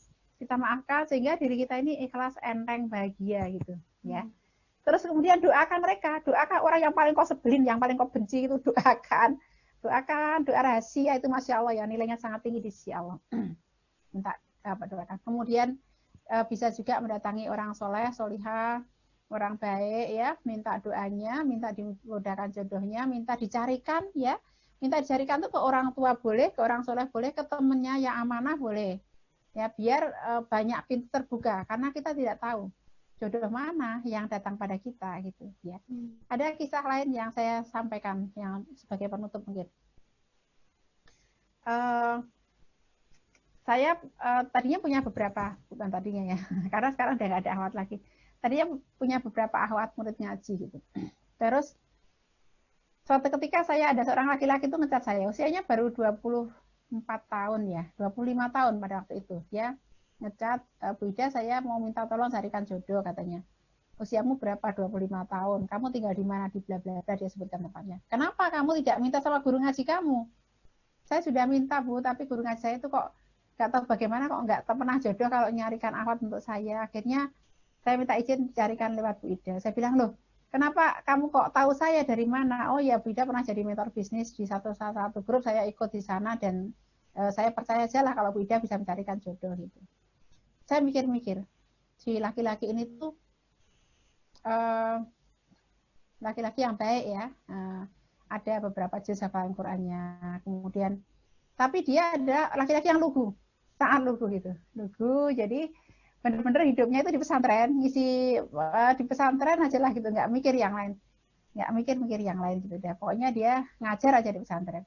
A: sehingga diri kita ini ikhlas, enteng, bahagia gitu ya. Terus kemudian doakan mereka, doakan orang yang paling kau sebelin, yang paling kau benci itu doakan doa rahasia itu masya Allah ya, nilainya sangat tinggi di sisi Allah. Minta doakan. Kemudian bisa juga mendatangi orang soleh, solihah, orang baik ya, minta doanya, minta dimudahkan jodohnya, minta dicarikan ya, minta dicarikan tuh ke orang tua boleh, ke orang soleh boleh, ke temennya yang amanah boleh ya, biar banyak pintu terbuka karena kita tidak tahu jodoh mana yang datang pada kita gitu ya. Ada kisah lain yang saya sampaikan yang sebagai penutup mungkin. Saya tadinya punya beberapa, bukan tadinya ya, karena sekarang udah nggak ada akhwat lagi. Tadinya punya beberapa akhwat murid ngaji gitu. Terus suatu ketika saya ada seorang laki-laki itu ngecat saya, usianya baru 24 tahun ya, 25 tahun pada waktu itu ya. Ngecat, Bu Ida saya mau minta tolong carikan jodoh katanya. Usiamu berapa? 25 tahun. Kamu tinggal di mana? Di bla bla bla, dia sebutkan tempatnya. Kenapa kamu tidak minta sama guru ngaji kamu? Saya sudah minta Bu, tapi guru ngaji saya itu kok nggak tahu bagaimana kok nggak pernah jodoh kalau nyarikan akhwat untuk saya. Akhirnya saya minta izin carikan lewat Bu Ida. Saya bilang, loh, kenapa kamu kok tahu saya dari mana? Oh ya, Bu Ida pernah jadi mentor bisnis di satu grup, saya ikut di sana dan saya percaya aja lah kalau Bu Ida bisa mencarikan jodoh gitu. Saya mikir-mikir, si laki-laki ini tuh laki-laki yang baik ya, ada beberapa juz hafalan Qur'annya, kemudian tapi dia ada laki-laki yang lugu, sangat lugu gitu, lugu, jadi bener-bener hidupnya itu di pesantren, ngisi di pesantren aja lah gitu, nggak mikir yang lain, nggak mikir yang lain gitu deh, pokoknya dia ngajar aja di pesantren.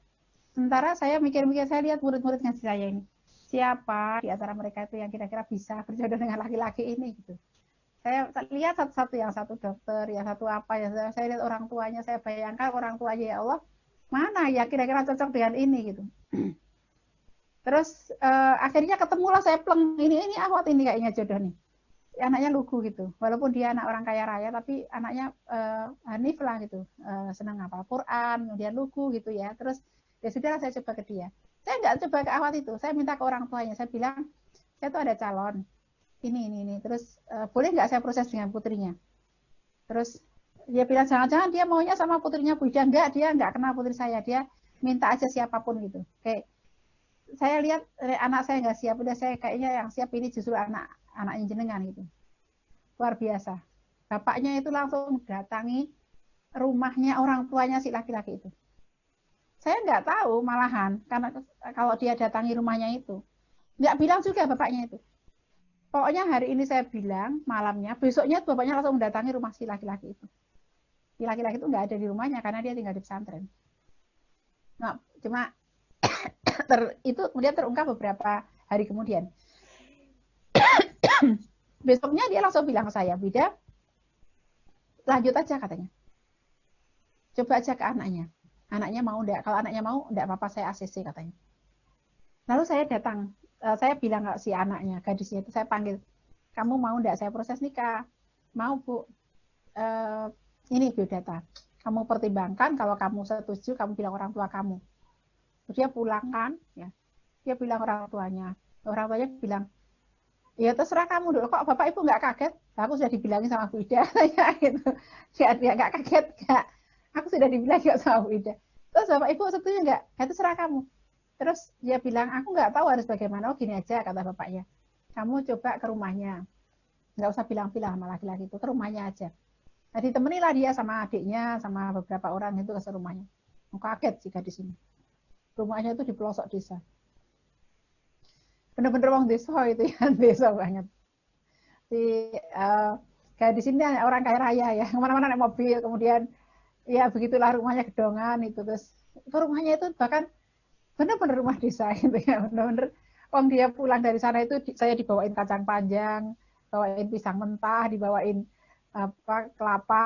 A: Sementara saya mikir-mikir, saya lihat murid-murid ngaji saya ini, siapa di antara mereka itu yang kira-kira bisa berjodoh dengan laki-laki ini gitu. Saya lihat satu-satu, yang satu dokter, yang satu apa ya, saya lihat orang tuanya, saya bayangkan orang tuanya, ya Allah, mana ya kira-kira cocok dengan ini gitu. Terus akhirnya ketemulah saya pleng, ini akhwat ini kayaknya jodoh nih. Anaknya lugu gitu, walaupun dia anak orang kaya raya tapi anaknya hanif lah gitu, senang hafal Quran, kemudian lugu gitu ya. Terus ya sudahlah saya coba ke dia. Saya nggak coba ke akhwat itu, saya minta ke orang tuanya, saya bilang saya tuh ada calon ini, terus boleh nggak saya proses dengan putrinya. Terus dia bilang jangan-jangan dia maunya sama putrinya Bu Ida. Enggak, dia nggak kenal putri saya, dia minta aja siapapun gitu. Kayak saya lihat anak saya nggak siap, udah saya kayaknya yang siap ini justru anaknya jenengan gitu. Luar biasa. Bapaknya itu langsung datangi rumahnya orang tuanya si laki-laki itu. Saya nggak tahu malahan, karena kalau dia datangi rumahnya itu, nggak bilang juga bapaknya itu. Pokoknya hari ini saya bilang malamnya, besoknya bapaknya langsung mendatangi rumah si laki-laki itu. Si laki-laki itu nggak ada di rumahnya karena dia tinggal di pesantren. Nah, cuma itu kemudian terungkap beberapa hari kemudian. Besoknya dia langsung bilang ke saya, Bida, lanjut aja katanya. Coba aja ke anaknya. Anaknya mau enggak? Kalau anaknya mau, enggak apa-apa saya ACC katanya. Lalu saya datang, saya bilang ke si anaknya, gadisnya itu saya panggil, kamu mau enggak saya proses nikah? Mau Bu, ini biodata. Kamu pertimbangkan, kalau kamu setuju, kamu bilang orang tua kamu. Dia pulang kan, ya. Dia bilang orang tuanya bilang, ya terserah kamu dulu, kok Bapak Ibu nggak kaget? Aku sudah dibilangin sama Bu Ida, ya gitu. Dia nggak kaget, nggak. Aku sudah dibilang nggak sama Bu Ida. Terus Bapak Ibu setuju nggak? Ya terserah kamu. Terus dia bilang, aku nggak tahu harus bagaimana. Oh gini aja, kata bapaknya. Kamu coba ke rumahnya. Nggak usah bilang-bilang sama laki-laki itu, ke rumahnya aja. Nah ditemanilah dia sama adiknya, sama beberapa orang itu ke rumahnya. Kaget sih gadis ini. Rumahnya itu di pelosok desa. Bener-bener orang desa itu ya, desa banget. Si gadis ini orang kaya raya ya, kemana-mana naik mobil, kemudian ya begitulah rumahnya gedongan itu, terus itu rumahnya itu bahkan bener-bener rumah desa gitu ya, bener-bener om dia pulang dari sana itu saya dibawain kacang panjang, bawain pisang mentah, dibawain kelapa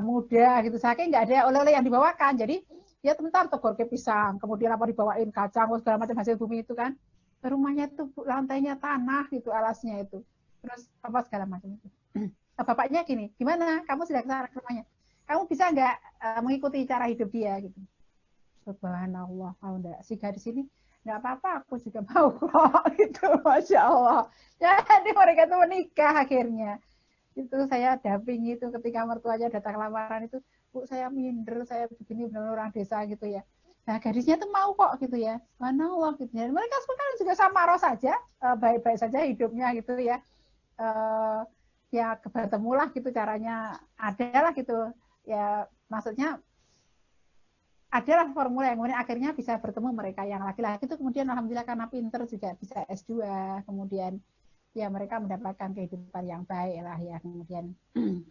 A: muda gitu, saking nggak ada oleh-oleh yang dibawakan, jadi dia bentar tegor ke pisang, kemudian apa dibawain kacang segala macam hasil bumi itu kan, rumahnya itu lantainya tanah gitu, alasnya itu, terus apa segala macam itu. Bapaknya gini, gimana kamu sudah ke rumahnya, kamu bisa nggak mengikuti cara hidup dia gitu. Subhanallah, kalau enggak sih gadis ini nggak apa-apa, aku juga mau kok gitu, masya Allah. Jadi mereka itu menikah akhirnya. Itu saya dampingi itu ketika mertuanya datang lamaran itu, Bu saya minder, saya begini benar orang desa gitu ya. Nah gadisnya tuh mau kok gitu ya, subhanallah gitu ya. Mereka sebenarnya juga sama Ros saja, baik-baik saja hidupnya gitu ya. Ya ketemulah gitu caranya, ada lah gitu ya, maksudnya adalah formula yang kemudian akhirnya bisa bertemu mereka yang laki-laki itu kemudian alhamdulillah karena pinter juga bisa S2, kemudian ya mereka mendapatkan kehidupan yang baik lah ya, kemudian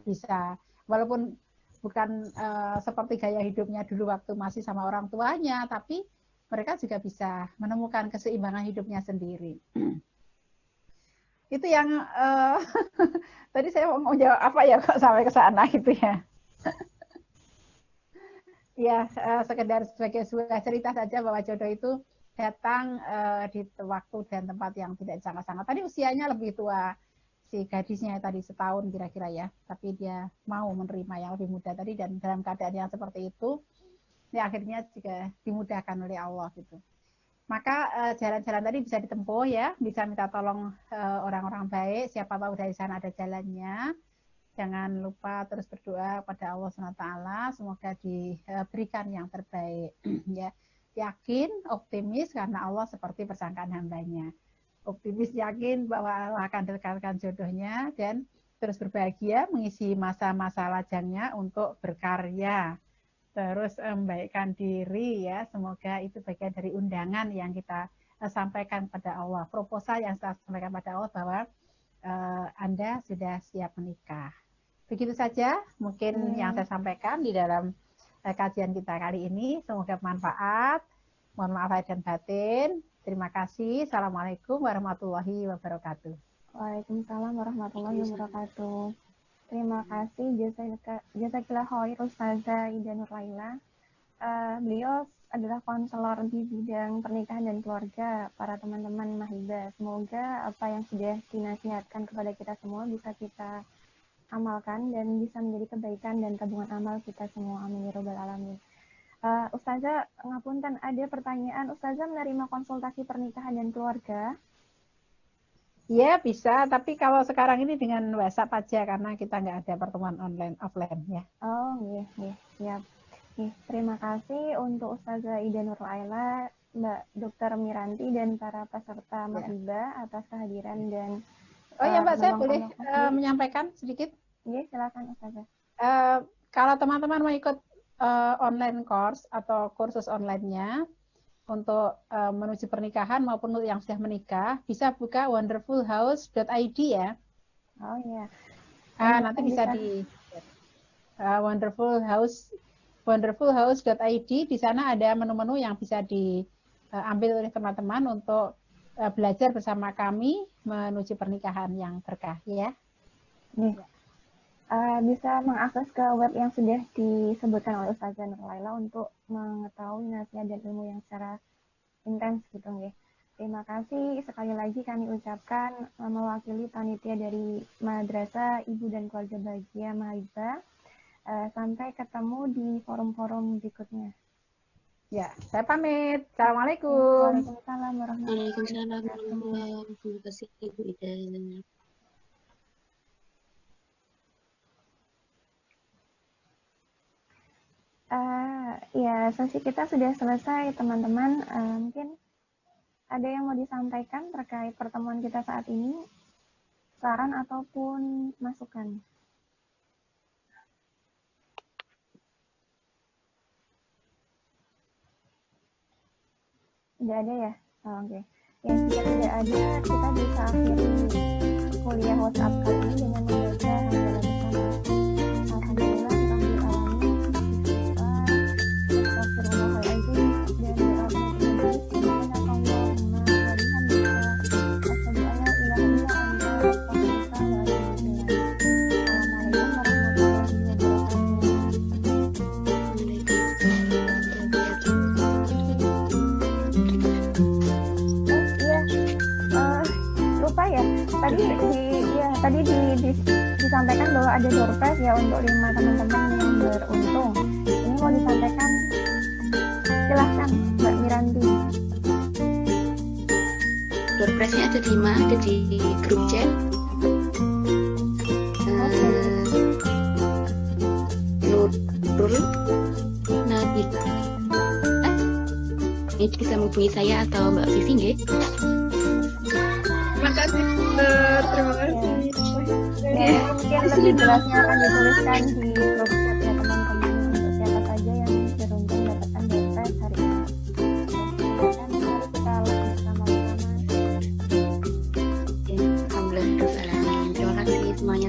A: bisa walaupun bukan seperti gaya hidupnya dulu waktu masih sama orang tuanya, tapi mereka juga bisa menemukan keseimbangan hidupnya sendiri. Itu yang tadi saya mau jawab apa ya kok sampai ke sana gitu ya. Ya, sekedar sebagai sebuah cerita saja bahwa jodoh itu datang di waktu dan tempat yang tidak disangka-sangka. Tadi usianya lebih tua si gadisnya tadi, setahun kira-kira ya, tapi dia mau menerima yang lebih muda tadi, dan dalam keadaan yang seperti itu, ya akhirnya juga dimudahkan oleh Allah gitu. Maka jalan-jalan tadi bisa ditempuh ya, bisa minta tolong orang-orang baik, siapa tahu dari sana ada jalannya. Jangan lupa terus berdoa pada Allah SWT, semoga diberikan yang terbaik. Ya, yakin, optimis karena Allah seperti persangkaan hambanya. Optimis yakin bahwa Allah akan dekatkan jodohnya, dan terus berbahagia mengisi masa-masa lajangnya untuk berkarya. Terus membaikkan diri ya, semoga itu bagian dari undangan yang kita sampaikan pada Allah, proposal yang kita sampaikan pada Allah bahwa Anda sudah siap menikah. Begitu saja mungkin yang saya sampaikan di dalam kajian kita kali ini. Semoga bermanfaat. Mohon maaf lahir dan batin. Terima kasih. Assalamualaikum warahmatullahi wabarakatuh.
B: Waalaikumsalam warahmatullahi wabarakatuh. Terima kasih Jazakillah khair Ustazah Ida Nurlaila. Beliau adalah konselor di bidang pernikahan dan keluarga para teman-teman Mahibah. Semoga apa yang sudah dinasihatkan kepada kita semua bisa kita amalkan dan bisa menjadi kebaikan dan tabungan amal kita semua. Amin ya rabbal alamin. Ustazah, ngapunten, ada pertanyaan. Ustazah menerima konsultasi pernikahan dan keluarga?
A: Iya bisa, tapi kalau sekarang ini dengan WhatsApp aja karena kita nggak ada pertemuan online offline ya.
B: Oh iya, siap. Terima kasih untuk Ustazah Ida Nurlaila, Mbak Dr. Miranti dan para peserta Mahibah atas kehadiran dan
A: oh ya Mbak, saya boleh menyampaikan sedikit?
B: Iya, silakan Ustazah.
A: Kalau teman-teman mau ikut online course atau kursus online-nya untuk menuju pernikahan maupun yang sudah menikah, bisa buka wonderfulhouse.id ya.
B: Oh iya.
A: Nanti bisa di wonderfulhouse.id. Di sana ada menu-menu yang bisa diambil oleh teman-teman untuk belajar bersama kami menuju pernikahan yang berkah ya.
B: Bisa mengakses ke web yang sudah disebutkan oleh Ustazah Nurlaila untuk mengetahui nasihat dan ilmu yang secara intens gitu ya. Terima kasih sekali lagi kami ucapkan mewakili panitia dari Madrasah Ibu dan Keluarga Bahagia Mahibah. Sampai ketemu di forum-forum berikutnya.
A: Ya, saya pamit. Assalamualaikum.
B: Waalaikumsalam warahmatullahi wabarakatuh.
C: Terima kasih Ibu Ida.
B: Ya, sesi kita sudah selesai teman-teman. Mungkin ada yang mau disampaikan terkait pertemuan kita saat ini? Saran ataupun masukan? Tidak ada ya? Oke. Ya, jika tidak ada, kita bisa akhiri kuliah WhatsApp kali ini dengan membaca hamdalah bersama. Alhamdulillah, rabbil alamin, astagfirullahaladzim, dan doa penutup subhanakallahumma wa bihamdika, asyhadu an la ilaha illa anta, astaghfiruka wa atubu ilaik. disampaikan bahwa ada door prize ya untuk 5 teman-teman yang beruntung. Ini mau disampaikan, silahkan Mbak Miranti.
C: Door prize-nya ada 5, ada di grup chat. Nurul, Nabila, ini bisa menghubungi saya atau Mbak Vivi nggih?
D: Terima kasih, terima kasih.
B: Ya, mungkin lebih jelasnya akan dituliskan di grup chat ya teman-teman untuk siapa saja yang beruntung mendapatkan door prize hari ini. Dan mari kita lakukan bersama-sama.
C: Alhamdulillah, terima kasih semuanya.